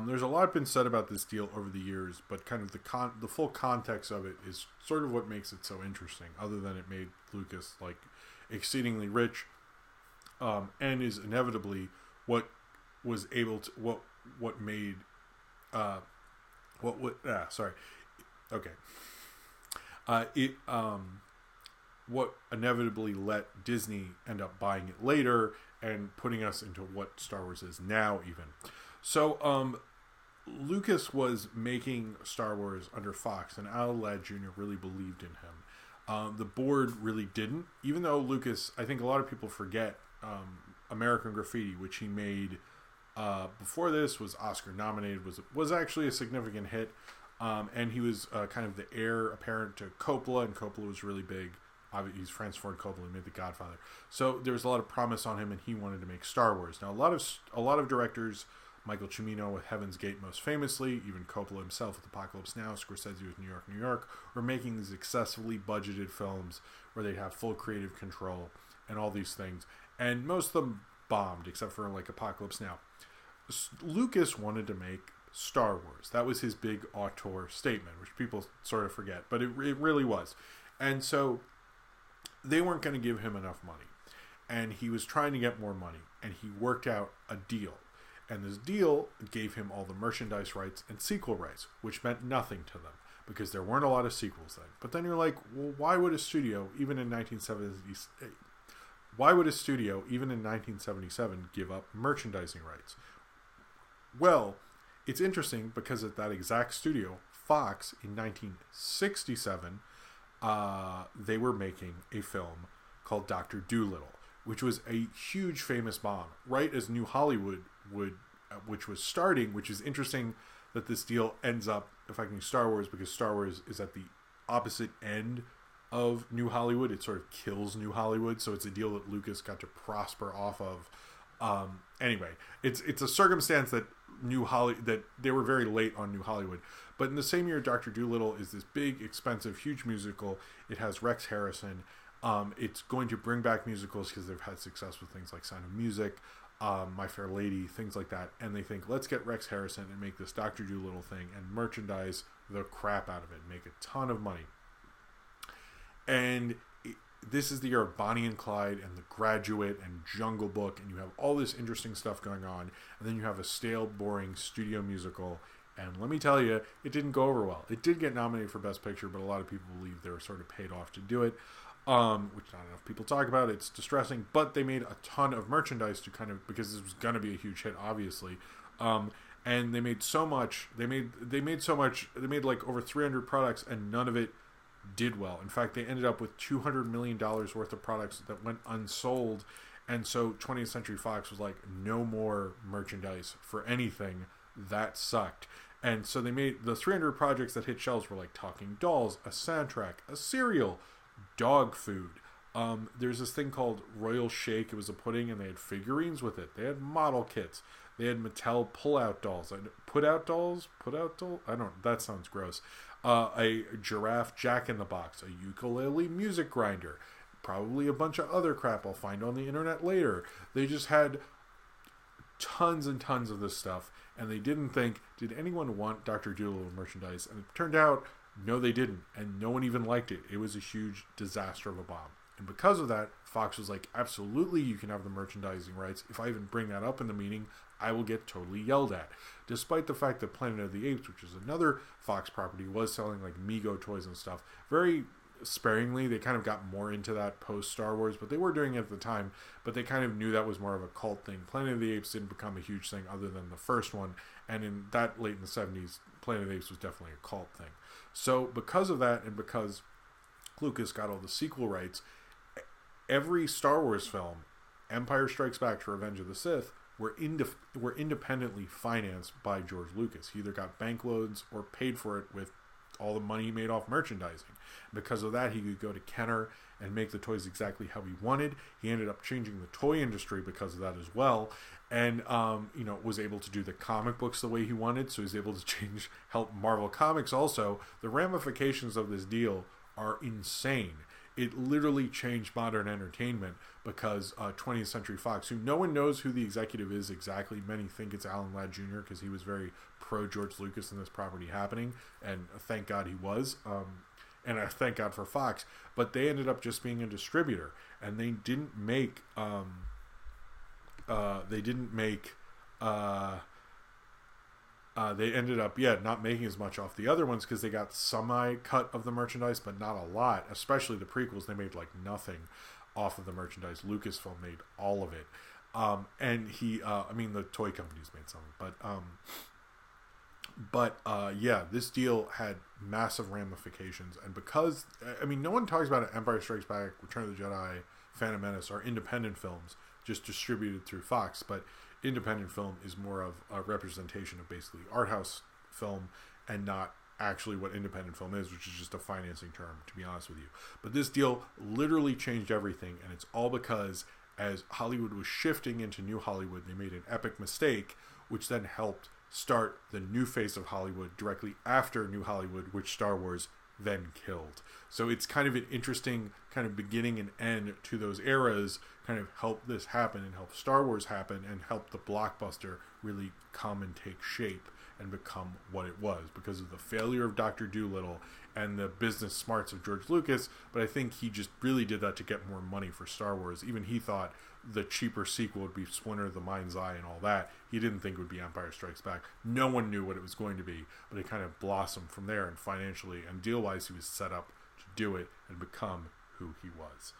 There's a lot been said about this deal over the years, but kind of the full context of it is sort of what makes it so interesting, other than it made Lucas like exceedingly rich, and is inevitably what was able to what made what inevitably let Disney end up buying it later and putting us into what Star Wars is now even. So, Lucas was making Star Wars under Fox, and Al Ladd Jr. really believed in him. The board really didn't, even though Lucas, I think a lot of people forget, American Graffiti, which he made before this, was Oscar nominated, was actually a significant hit, and he was kind of the heir apparent to Coppola, and Coppola was really big. He's Francis Ford Coppola. He made The Godfather, so there was a lot of promise on him, and he wanted to make Star Wars. Now, a lot of directors, Michael Cimino with Heaven's Gate most famously, even Coppola himself with Apocalypse Now, Scorsese with New York, New York, were making these excessively budgeted films where they'd have full creative control and all these things, and most of them bombed except for like Apocalypse Now. Lucas wanted to make Star Wars. That was his big auteur statement, which people sort of forget, but it really was. And so they weren't going to give him enough money, and he was trying to get more money, and he worked out a deal. And this deal gave him all the merchandise rights and sequel rights, which meant nothing to them because there weren't a lot of sequels then. But then you're like, well, why would a studio, even in 1977, give up merchandising rights? Well, it's interesting because at that exact studio, Fox, in 1967, they were making a film called Dr. Dolittle, which was a huge famous bomb, right as New Hollywood which was starting, which is interesting that this deal ends up affecting Star Wars because Star Wars is at the opposite end of New Hollywood. It sort of kills New Hollywood, so it's a deal that Lucas got to prosper off of. Anyway, it's a circumstance that that they were very late on New Hollywood. But in the same year, Dr. Dolittle is this big, expensive, huge musical. It has Rex Harrison. It's going to bring back musicals because they've had success with things like Sound of Music, My Fair Lady, things like that. And they think, let's get Rex Harrison and make this Dr. Dolittle thing and merchandise the crap out of it, make a ton of money. And this is the year of Bonnie and Clyde and The Graduate and Jungle Book, and you have all this interesting stuff going on, and then you have a stale, boring studio musical, and let me tell you, it didn't go over well. It did get nominated for Best Picture, but a lot of people believe they were sort of paid off to do it, which not enough people talk about. It's distressing, but they made a ton of merchandise to kind of, because this was going to be a huge hit, obviously, and they made so much, they made like over 300 products, and none of it did well. In fact, they ended up with $200 million worth of products that went unsold, and so 20th Century Fox was like, no more merchandise for anything. That sucked. And so they made the 300 projects that hit shelves were like Talking Dolls, a soundtrack, a cereal, dog food. There's this thing called Royal Shake. It was a pudding, and they had figurines with it. They had model kits. They had Mattel pull-out dolls. Put-out dolls? I don't, that sounds gross. A giraffe Jack-in-the-Box, a ukulele music grinder, probably a bunch of other crap I'll find on the internet later. They just had tons and tons of this stuff, and they didn't think, did anyone want Dr. Dolittle merchandise? And it turned out, no, they didn't, and no one even liked it. It was a huge disaster of a bomb. And because of that, Fox was like, absolutely, you can have the merchandising rights. If I even bring that up in the meeting, I will get totally yelled at. Despite the fact that Planet of the Apes, which is another Fox property, was selling like Mego toys and stuff, very sparingly. They kind of got more into that post Star Wars, but they were doing it at the time, but they kind of knew that was more of a cult thing. Planet of the Apes didn't become a huge thing other than the first one, and in that late in the 70s, Planet of the Apes was definitely a cult thing. So because of that, and because Lucas got all the sequel rights, every Star Wars film, Empire Strikes Back to Revenge of the Sith, were independently financed by George Lucas. He either got bank loans or paid for it with all the money he made off merchandising. Because of that, he could go to Kenner and make the toys exactly how he wanted. He ended up changing the toy industry because of that as well, and was able to do the comic books the way he wanted. So he's able to help Marvel Comics also. The ramifications of this deal are insane. It literally changed modern entertainment because 20th Century Fox, who no one knows who the executive is exactly. Many think it's Alan Ladd Jr. because he was very pro-George Lucas in this property happening, and thank God he was. And I thank God for Fox. But they ended up just being a distributor, and they didn't make... they ended up, not making as much off the other ones because they got semi-cut of the merchandise, but not a lot. Especially the prequels, they made like nothing off of the merchandise. Lucasfilm made all of it. And the toy companies made some, this deal had massive ramifications. And because, no one talks about it. Empire Strikes Back, Return of the Jedi, Phantom Menace are independent films just distributed through Fox, but independent film is more of a representation of basically art house film and not actually what independent film is, which is just a financing term, to be honest with you. But this deal literally changed everything, and it's all because as Hollywood was shifting into New Hollywood, they made an epic mistake, which then helped start the new phase of Hollywood directly after New Hollywood, which Star Wars then killed. So it's kind of an interesting kind of beginning and end to those eras, kind of help this happen and help Star Wars happen and help the blockbuster really come and take shape and become what it was because of the failure of Dr. Dolittle and the business smarts of George Lucas. But I think he just really did that to get more money for Star Wars. Even he thought the cheaper sequel would be Splinter of the Mind's Eye and all that. He didn't think it would be Empire Strikes Back. No one knew what it was going to be, but it kind of blossomed from there, and financially and deal-wise he was set up to do it and become who he was.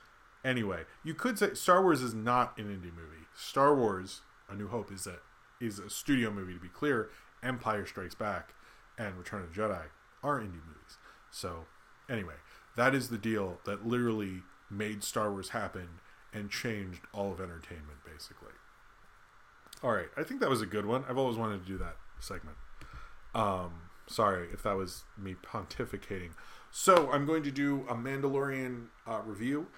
Anyway, you could say Star Wars is not an indie movie. Star Wars, A New Hope, is a studio movie, to be clear. Empire Strikes Back and Return of the Jedi are indie movies. So, anyway, that is the deal that literally made Star Wars happen and changed all of entertainment, basically. Alright, I think that was a good one. I've always wanted to do that segment. Sorry if that was me pontificating. So, I'm going to do a Mandalorian review.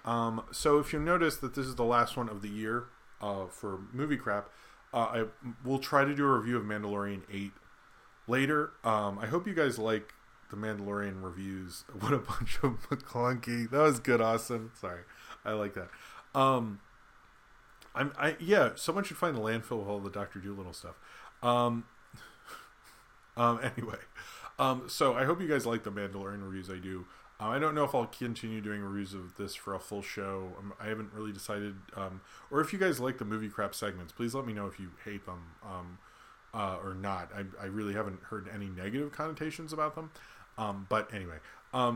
So, if you notice that this is the last one of the year for Movie Crap, I will try to do a review of Mandalorian 8 later. I hope you guys like the Mandalorian reviews. What a bunch of McClunky. That was good, Austin. Sorry. I like that. Someone should find the landfill with all the Dr. Dolittle stuff. Anyway. So I hope you guys like the Mandalorian reviews I do. I don't know if I'll continue doing reviews of this for a full show. I haven't really decided. Or if you guys like the movie crap segments, please let me know if you hate them or not. I really haven't heard any negative connotations about them. But anyway,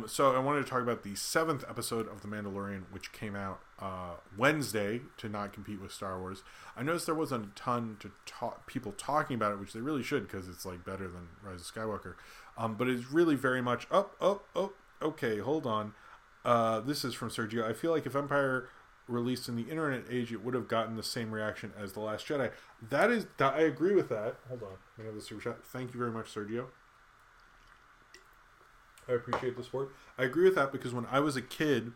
so I wanted to talk about the 7th episode of The Mandalorian, which came out Wednesday to not compete with Star Wars. I noticed there wasn't a ton to people talking about it, which they really should, because it's like better than Rise of Skywalker. But it's really very much okay, hold on. This is from Sergio. I feel like if Empire released in the internet age, it would have gotten the same reaction as The Last Jedi. I agree with that. Hold on. I have the super chat. Thank you very much, Sergio. I appreciate the support. I agree with that because when I was a kid,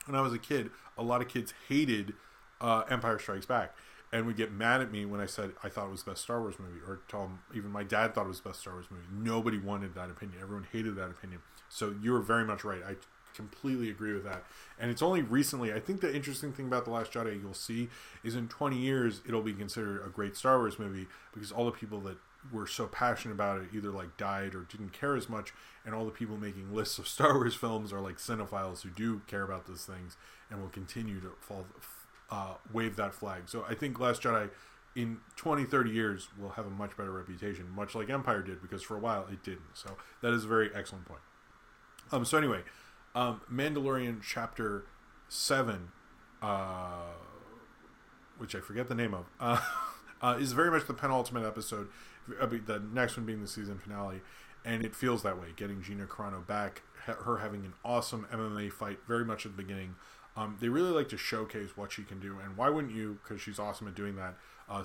a lot of kids hated Empire Strikes Back and would get mad at me when I said I thought it was the best Star Wars movie, or tell them even my dad thought it was the best Star Wars movie. Nobody wanted that opinion. Everyone hated that opinion. So you were very much right. I completely agree with that. And it's only recently, I think the interesting thing about The Last Jedi you'll see is in 20 years it'll be considered a great Star Wars movie because all the people that were so passionate about it either like died or didn't care as much, and all the people making lists of Star Wars films are like cinephiles who do care about those things and will continue to wave that flag. So I think Last Jedi in 20-30 years will have a much better reputation, much like Empire did, because for a while it didn't. So that is a very excellent point. So anyway, Mandalorian Chapter 7, which I forget the name of, is very much the penultimate episode, the next one being the season finale, and it feels that way, getting Gina Carano back, her having an awesome MMA fight very much at the beginning. They really like to showcase what she can do, and why wouldn't you, because she's awesome at doing that.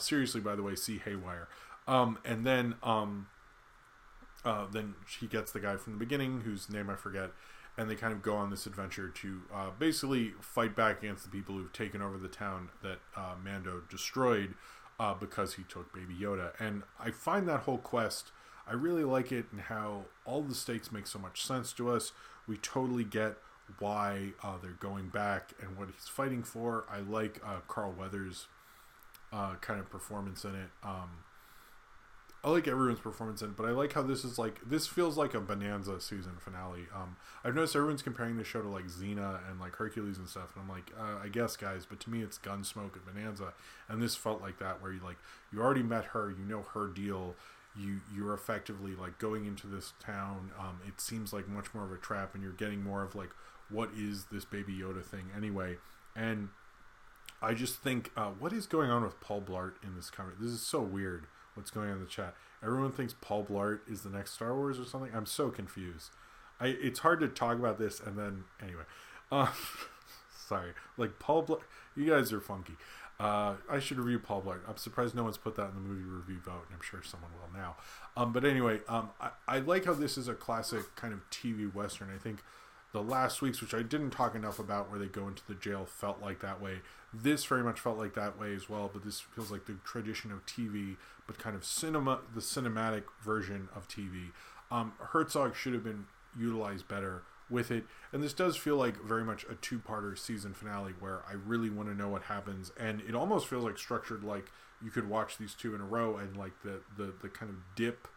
Seriously, by the way, see Haywire. And then she gets the guy from the beginning, whose name I forget, and they kind of go on this adventure to basically fight back against the people who've taken over the town that Mando destroyed because he took Baby Yoda. And I find that whole quest, I really like it, and how all the stakes make so much sense to us. We totally get why they're going back and what he's fighting for. I like Carl Weathers' kind of performance in it. I like everyone's performance in it, but I like how this feels like a Bonanza season finale. I've noticed everyone's comparing the show to like Xena and like Hercules and stuff, and I'm like, I guess, guys, but to me it's Gunsmoke and Bonanza, and this felt like that, where you already met her, you know her deal, you're effectively like going into this town. It seems like much more of a trap, and you're getting more of like, what is this Baby Yoda thing anyway? And I just think, what is going on with Paul Blart in this conversation? This is so weird. What's going on in the chat? Everyone thinks Paul Blart is the next Star Wars or something. I'm so confused. It's hard to talk about this and then anyway. Sorry, like Paul Blart. You guys are funky. I should review Paul Blart. I'm surprised no one's put that in the movie review vote, and I'm sure someone will now. But anyway, I like how this is a classic kind of TV Western. I think the last week's, which I didn't talk enough about, where they go into the jail, felt like that way. This very much felt like that way as well, but this feels like the tradition of TV, but kind of the cinematic version of TV. Herzog should have been utilized better with it, and this does feel like very much a two-parter season finale where I really want to know what happens, and it almost feels like structured like you could watch these two in a row, and like the kind of dip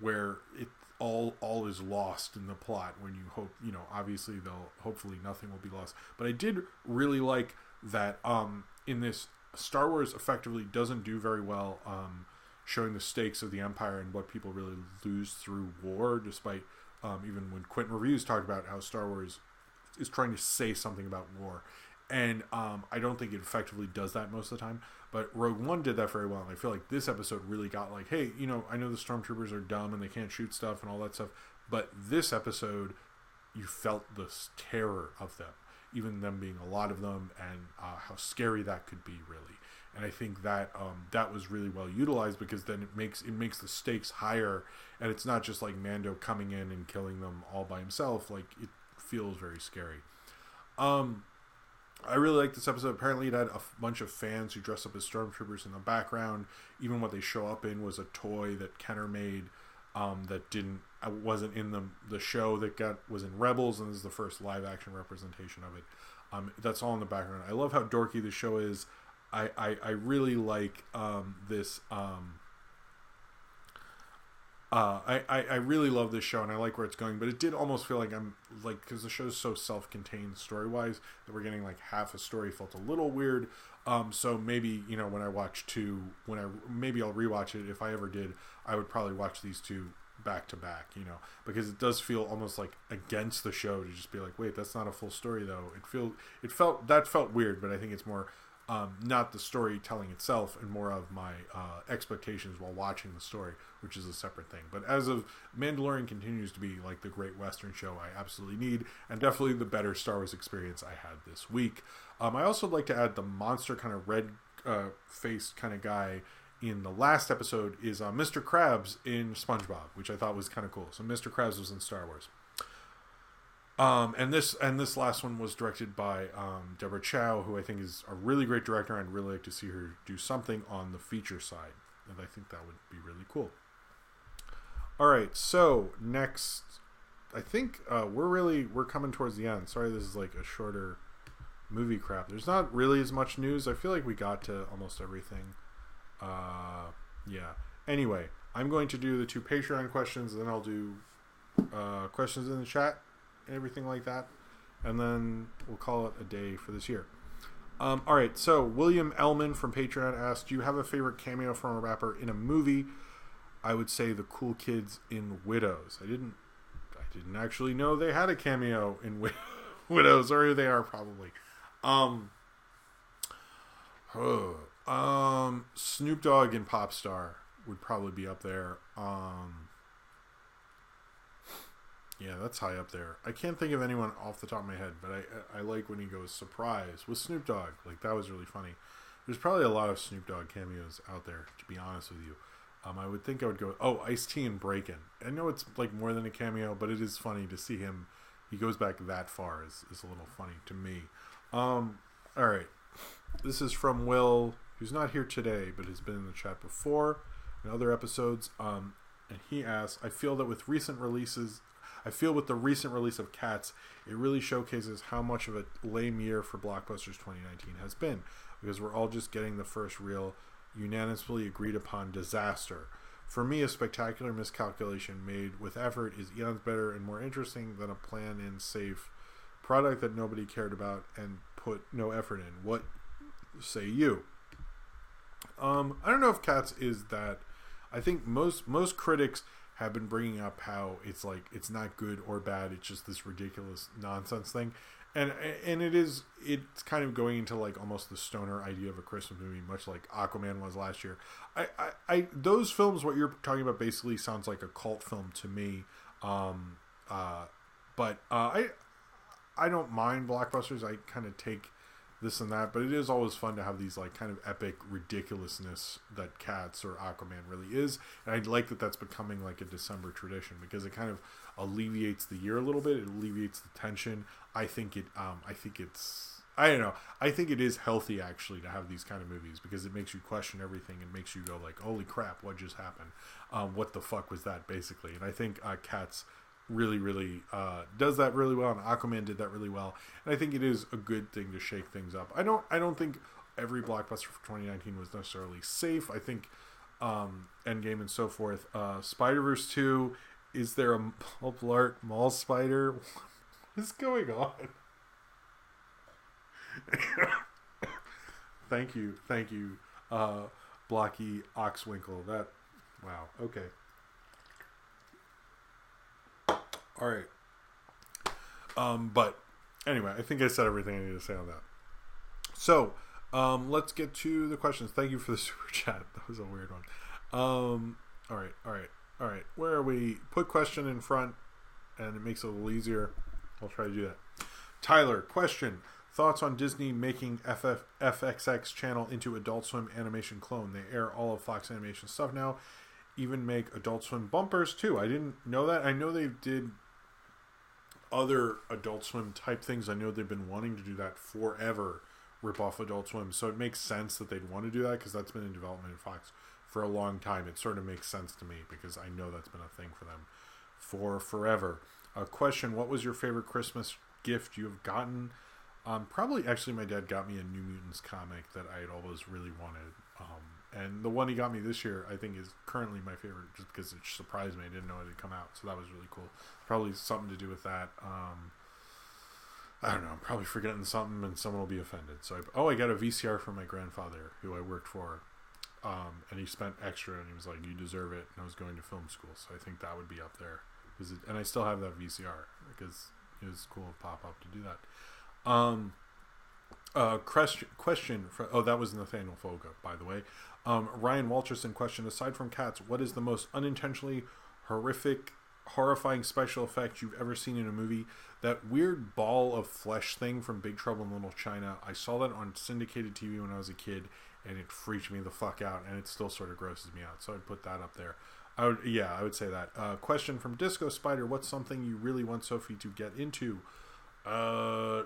where it all is lost in the plot, when you hope, obviously hopefully nothing will be lost. But I did really like that in this, Star Wars effectively doesn't do very well showing the stakes of the Empire and what people really lose through war, despite even when Quentin Reviews talked about how Star Wars is trying to say something about war. And I don't think it effectively does that most of the time. But Rogue One did that very well. And I feel like this episode really got like, hey, I know the Stormtroopers are dumb and they can't shoot stuff and all that stuff. But this episode, you felt the terror of them. Even them being a lot of them, and how scary that could be, really. And I think that that was really well utilized, because then it makes the stakes higher, and it's not just like Mando coming in and killing them all by himself. Like, it feels very scary. I really like this episode. Apparently, it had a bunch of fans who dressed up as stormtroopers in the background. Even what they show up in was a toy that Kenner made that wasn't in the show that was in Rebels, and this is the first live action representation of it. That's all in the background. I love how dorky the show is. I really like this. I really love this show, and I like where it's going, but it did almost feel like because the show's so self-contained story-wise that we're getting like half a story felt a little weird. So maybe, when I watch maybe I'll rewatch it. If I ever did, I would probably watch these two back to back, because it does feel almost like against the show to just be like, wait, that's not a full story though. It felt weird, but I think it's more not the storytelling itself and more of my expectations while watching the story, which is a separate thing. But as of Mandalorian continues to be like the great Western show I absolutely need, and definitely the better Star Wars experience I had this week. I also like to add the monster kind of red faced kind of guy in the last episode is Mr. Krabs in SpongeBob, which I thought was kind of cool. So Mr. Krabs was in Star Wars. And this last one was directed by Deborah Chow, who I think is a really great director. I'd really like to see her do something on the feature side, and I think that would be really cool. All right, so next, I think we're coming towards the end. Sorry, this is like a shorter movie crap. There's not really as much news. I feel like we got to almost everything. Yeah. Anyway, I'm going to do the 2 Patreon questions, and then I'll do questions in the chat and everything like that, and then we'll call it a day for this year. All right, so William Ellman from Patreon asked, do you have a favorite cameo from a rapper in a movie? I would say the cool kids in Widows. I didn't actually know they had a cameo in Widows, or who they are probably. Snoop Dogg and Popstar would probably be up there. Yeah, that's high up there. I can't think of anyone off the top of my head, but I like when he goes surprise with Snoop Dogg. Like, that was really funny. There's probably a lot of Snoop Dogg cameos out there, to be honest with you. I would think I would go, Ice-T and Breakin'. I know it's like more than a cameo, but it is funny to see him. He goes back that far is a little funny to me. All right. This is from Will, who's not here today, but has been in the chat before in other episodes. And he asks, I feel with the recent release of Cats, it really showcases how much of a lame year for blockbusters 2019 has been, because we're all just getting the first real, unanimously agreed upon disaster. For me, a spectacular miscalculation made with effort is eons better and more interesting than a planned and safe product that nobody cared about and put no effort in. What say you? I don't know if Cats is that. I think most critics have been bringing up how it's like it's not good or bad, it's just this ridiculous nonsense thing, and it's kind of going into like almost the stoner idea of a Christmas movie, much like Aquaman was last year. I those films, what you're talking about, basically sounds like a cult film to me. But I don't mind blockbusters. I kind of take this and that, but it is always fun to have these like kind of epic ridiculousness that Cats or Aquaman really is, and I like that that's becoming like a December tradition because it kind of alleviates the year a little bit. It alleviates the tension. I think it is healthy actually to have these kind of movies because it makes you question everything and makes you go like, holy crap, what just happened? What the fuck was that, basically? And I think Cats really does that really well, and Aquaman did that really well, and I think it is a good thing to shake things up. I don't think every blockbuster for 2019 was necessarily safe. I think Endgame and so forth. Spider-Verse 2, is there a pulp art mall spider? What is going on? Thank you Blocky Oxwinkle. That, wow, okay. All right. But anyway, I think I said everything I need to say on that. So, let's get to the questions. Thank you for the super chat. That was a weird one. All right. Where are we? Put question in front, and it makes it a little easier. I'll try to do that. Tyler, question. Thoughts on Disney making FXX channel into Adult Swim animation clone? They air all of Fox Animation stuff now. Even make Adult Swim bumpers too. I didn't know that. I know they did other Adult Swim type things. I know they've been wanting to do that forever, rip off Adult Swim. So it makes sense that they'd want to do that because that's been in development at Fox for a long time. It sort of makes sense to me because I know that's been a thing for them for forever. Question, what was your favorite Christmas gift you have gotten? Probably, actually, my dad got me a New Mutants comic that I had always really wanted. And the one he got me this year, I think, is currently my favorite just because it surprised me. I didn't know it had come out, so that was really cool. Probably something to do with that. I don't know. I'm probably forgetting something, and someone will be offended. So, I got a VCR from my grandfather, who I worked for, and he spent extra, and he was like, "You deserve it." And I was going to film school, so I think that would be up there. And I still have that VCR because it was cool to pop up to do that. Question for, that was Nathaniel Foga, by the way. Ryan Walterson question, aside from cats, what is the most unintentionally horrifying special effect you've ever seen in a movie? That weird ball of flesh thing from Big Trouble in Little China, I saw that on syndicated TV when I was a kid, and it freaked me the fuck out, and it still sort of grosses me out, so I'd put that up there. I would say that. Question from Disco Spider, what's something you really want Sophie to get into?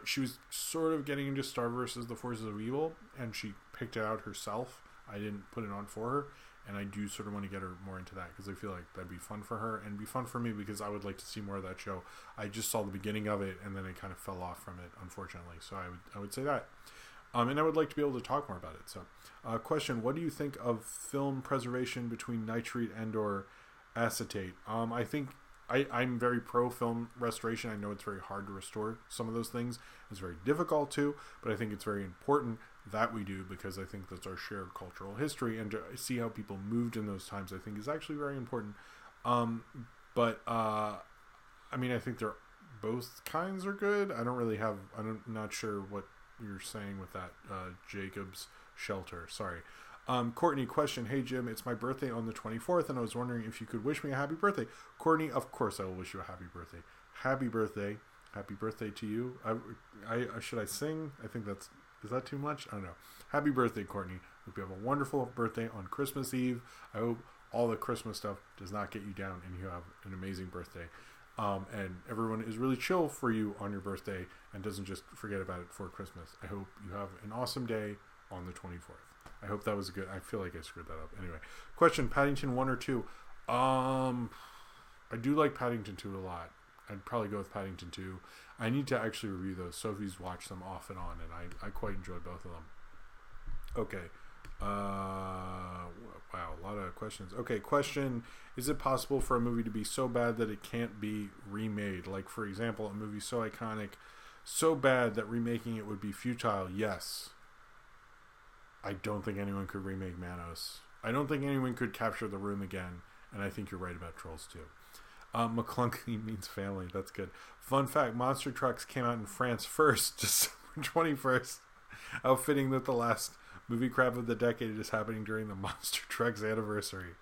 She was sort of getting into Star vs. the Forces of Evil, and she picked it out herself. I didn't put it on for her, and I do sort of want to get her more into that, because I feel like that'd be fun for her, and be fun for me, because I would like to see more of that show. I just saw the beginning of it, and then I kind of fell off from it, unfortunately, so I would say that. And I would like to be able to talk more about it. So, question, what do you think of film preservation between nitrate and or acetate? I think I'm very pro film restoration. I know it's very hard to restore some of those things. It's very difficult to, but I think it's very important that we do, because I think that's our shared cultural history, and to see how people moved in those times, I think is actually very important. I think they're both kinds are good. I'm not sure what you're saying with that. Jacob's Shelter, sorry. Courtney question, hey Jim, it's my birthday on the 24th, and I was wondering if you could wish me a happy birthday. Courtney, of course I will wish you a happy birthday. Happy birthday to you. Should I sing? I think is that too much? I don't know. Happy birthday, Courtney. Hope you have a wonderful birthday on Christmas Eve. I hope all the Christmas stuff does not get you down, and you have an amazing birthday. And everyone is really chill for you on your birthday and doesn't just forget about it for Christmas. I hope you have an awesome day on the 24th. I hope that was good. I feel like I screwed that up. Anyway, question, Paddington 1 or 2? I do like Paddington 2 a lot. I'd probably go with Paddington 2. I need to actually review those. Sophie's watched them off and on, and I quite enjoy both of them. Okay. Wow, a lot of questions. Okay, question, is it possible for a movie to be so bad that it can't be remade? Like, for example, a movie so iconic, so bad that remaking it would be futile? Yes. I don't think anyone could remake Manos. I don't think anyone could capture The Room again, and I think you're right about Trolls 2. McClunky means family. That's good. Fun fact, Monster Trucks came out in France first, December 21st. How fitting that the last movie crap of the decade is happening during the Monster Trucks anniversary.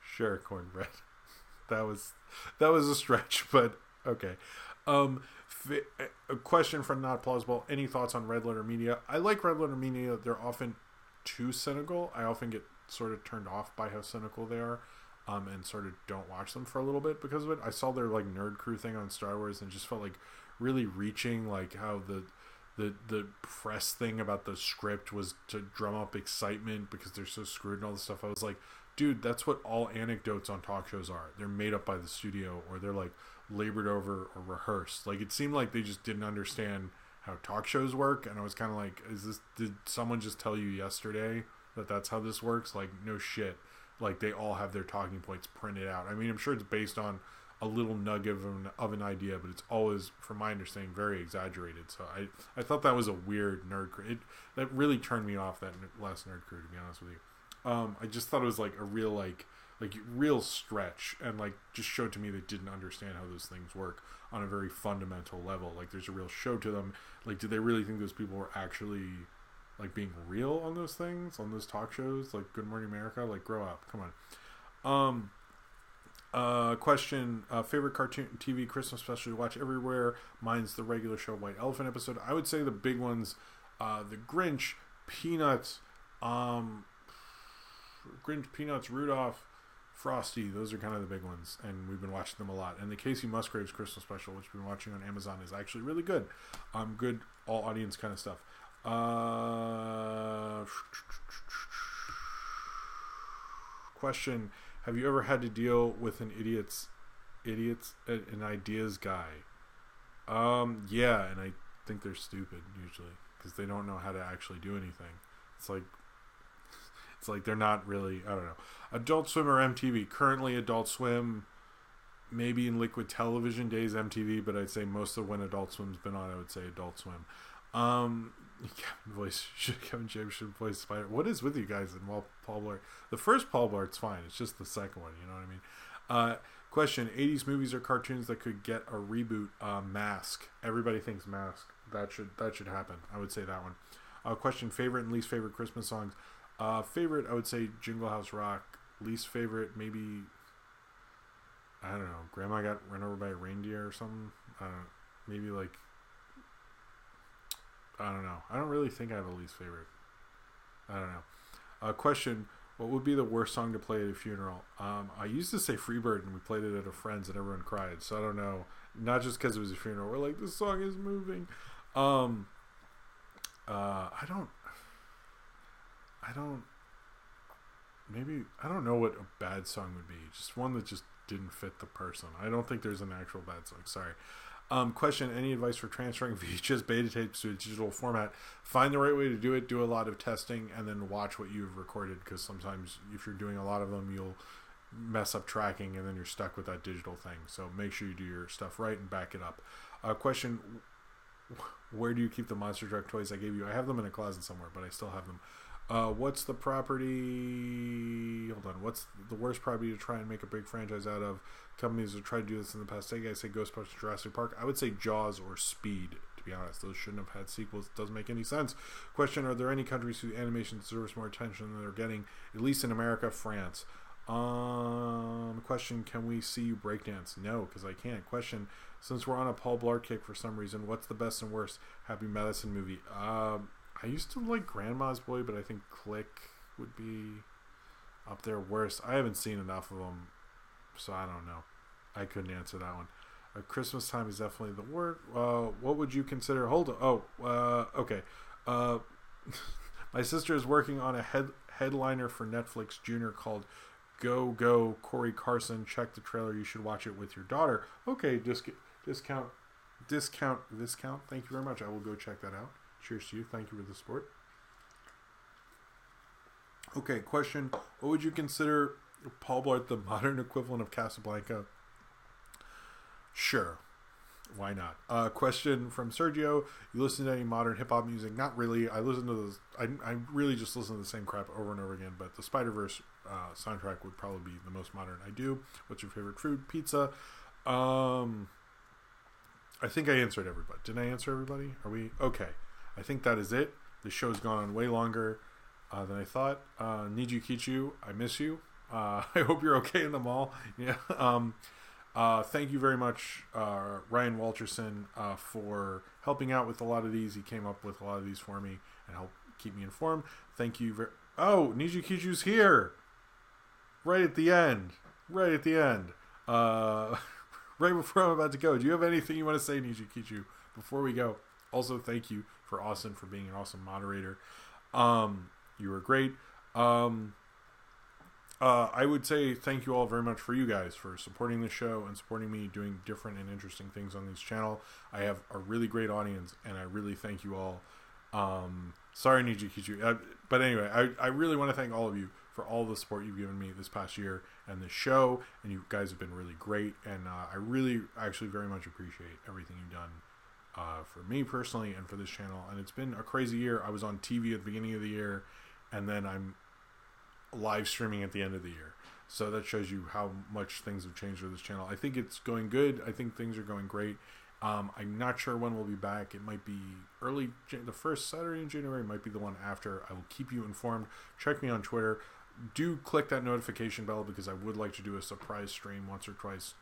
Sure, cornbread. That was a stretch, but okay. A question from Not Plausible. Any thoughts on Red Letter Media? I like Red Letter Media. They're often too cynical. I often get sort of turned off by how cynical they are, and sort of don't watch them for a little bit because of it. I saw their like Nerd Crew thing on Star Wars and just felt like really reaching, like how the press thing about the script was to drum up excitement because they're so screwed and all this stuff. I was like, dude, that's what all anecdotes on talk shows are. They're made up by the studio, or they're like labored over or rehearsed. Like, it seemed like they just didn't understand how talk shows work, and I was kind of like, did someone just tell you yesterday that that's how this works? Like, no shit. Like, they all have their talking points printed out. I mean, I'm sure it's based on a little nugget of an idea, but it's always, from my understanding, very exaggerated. So I thought that was a weird Nerd Crew. That really turned me off, that last Nerd Crew, to be honest with you. I just thought it was like a real real stretch, and like just showed to me they didn't understand how those things work on a very fundamental level. Like, there's a real show to them. Like, did they really think those people were actually like being real on those things, on those talk shows? Like Good Morning America? Like, grow up, come on. Question, favorite cartoon TV Christmas special you watch everywhere? Mine's the regular show White Elephant episode. I would say the big ones, the Grinch, Peanuts, Rudolph, Frosty. Those are kind of the big ones, and we've been watching them a lot. And the Casey Musgraves Christmas special, which we've been watching on Amazon, is actually really good. Good all audience kind of stuff. Question: have you ever had to deal with an ideas guy? Yeah, and I think they're stupid usually because they don't know how to actually do anything. It's like they're not really, I don't know. Adult Swim or MTV? Currently Adult Swim, maybe in Liquid Television days MTV, but I'd say most of when Adult Swim's been on, I would say Adult Swim. Kevin James should voice Spider. What is with you guys and Paul Blart? The first Paul Blart's fine. It's just the second one. You know what I mean? Question: 80s movies or cartoons that could get a reboot. Mask. Everybody thinks Mask. That should happen. I would say that one. Question: favorite and least favorite Christmas songs. Favorite, I would say Jingle House Rock. Least favorite, maybe, I don't know, Grandma Got Run Over by a Reindeer or something. Maybe like, I don't know. I don't really think I have a least favorite. I don't know. Question: what would be the worst song to play at a funeral? I used to say Freebird, and we played it at a friend's, and everyone cried. So I don't know. Not just because it was a funeral. We're like, this song is moving. I don't know what a bad song would be. Just one that just didn't fit the person. I don't think there's an actual bad song. Sorry. Question: any advice for transferring VHS beta tapes to a digital format? Find the right way to do it. Do a lot of testing and then watch what you've recorded, because sometimes if you're doing a lot of them, you'll mess up tracking and then you're stuck with that digital thing. So make sure you do your stuff right and back it up. Question: where do you keep the Monster Truck toys I gave you? I have them in a closet somewhere, but I still have them. What's the property? Hold on. What's the worst property to try and make a big franchise out of? Companies have tried to do this in the past. I say Ghostbusters, Jurassic Park. I would say Jaws or Speed, to be honest. Those shouldn't have had sequels. It doesn't make any sense. Question: are there any countries whose animation deserves more attention than they're getting? At least in America, France. Question: can we see you breakdance? No, because I can't. Question: since we're on a Paul Blart kick for some reason, what's the best and worst Happy Madison movie? I used to like Grandma's Boy, but I think Click would be up there worst. I haven't seen enough of them, so I don't know. I couldn't answer that one. Christmas time is definitely the word. What would you consider? Hold on. Okay. My sister is working on a headliner for Netflix Junior called Go Go Corey Carson. Check the trailer. You should watch it with your daughter. Okay, discount. Thank you very much. I will go check that out. Cheers to you. Thank you for the support. Okay, question. What would you consider Paul Blart the modern equivalent of Casablanca? Sure. Why not? Question from Sergio. You listen to any modern hip-hop music? Not really. I listen to those. I really just listen to the same crap over and over again, but the Spider-Verse soundtrack would probably be the most modern I do. What's your favorite food? Pizza. I think I answered everybody. Didn't I answer everybody? Are we? Okay. I think that is it. The show's gone on way longer than I thought. Niju Kichu, I miss you. I hope you're okay in the mall. Yeah. Thank you very much, Ryan Walterson, for helping out with a lot of these. He came up with a lot of these for me and helped keep me informed. Thank you very. Oh, Niju Kichu's here. Right at the end. Right before I'm about to go. Do you have anything you want to say, Niju Kichu, before we go? Also, thank you for Austin for being an awesome moderator. You were great. I would say thank you all very much for you guys for supporting the show and supporting me doing different and interesting things on this channel. I have a really great audience, and I really thank you all. Sorry, Niji Kichu. But anyway, I really want to thank all of you for all the support you've given me this past year and the show, and you guys have been really great, and I really actually very much appreciate everything you've done for me personally and for this channel. And it's been a crazy year. I was on TV at the beginning of the year, and then I'm live streaming at the end of the year, so that shows you how much things have changed with this channel. I think it's going good. I think things are going great. I'm not sure when we'll be back. It might be the first Saturday in January, might be the one after. I will keep you informed. Check me on Twitter. Do click that notification bell, because I would like to do a surprise stream once or twice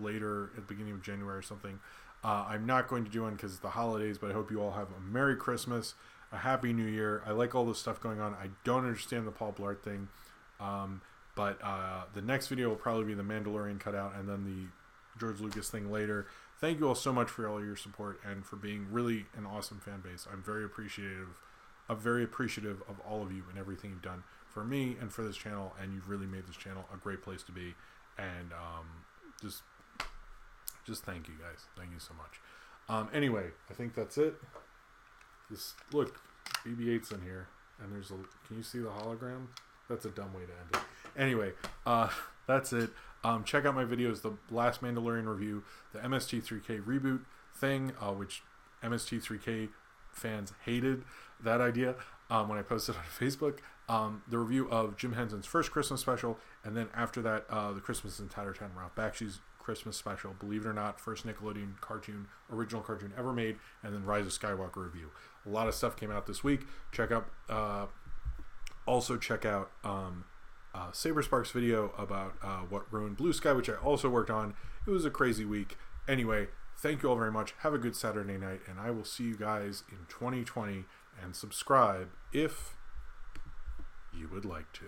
later at the beginning of January or something. I'm not going to do one because it's the holidays, but I hope you all have a Merry Christmas, a Happy New Year. I like all this stuff going on. I don't understand the Paul Blart thing. But the next video will probably be the Mandalorian cutout and then the George Lucas thing later. Thank you all so much for all your support and for being really an awesome fan base. I'm very appreciative of all of you and everything you've done for me and for this channel, and you've really made this channel a great place to be. And just thank you guys. Thank you so much. Anyway, I think that's it. Look, BB-8's in here, and there's can you see the hologram? That's a dumb way to end it. Anyway, that's it. Check out my videos, the last Mandalorian review, the MST3K reboot thing, which MST3K fans hated that idea when I posted on Facebook. The review of Jim Henson's first Christmas special, and then after that, the Christmas in Tattertown, Ralph Bakshi's Christmas special, believe it or not, first Nickelodeon original cartoon ever made, and then Rise of Skywalker review. A lot of stuff came out this week. Also check out Saber Sparks' video about what ruined Blue Sky, which I also worked on. It was a crazy week. Anyway, thank you all very much. Have a good Saturday night, and I will see you guys in 2020. And subscribe if you would like to.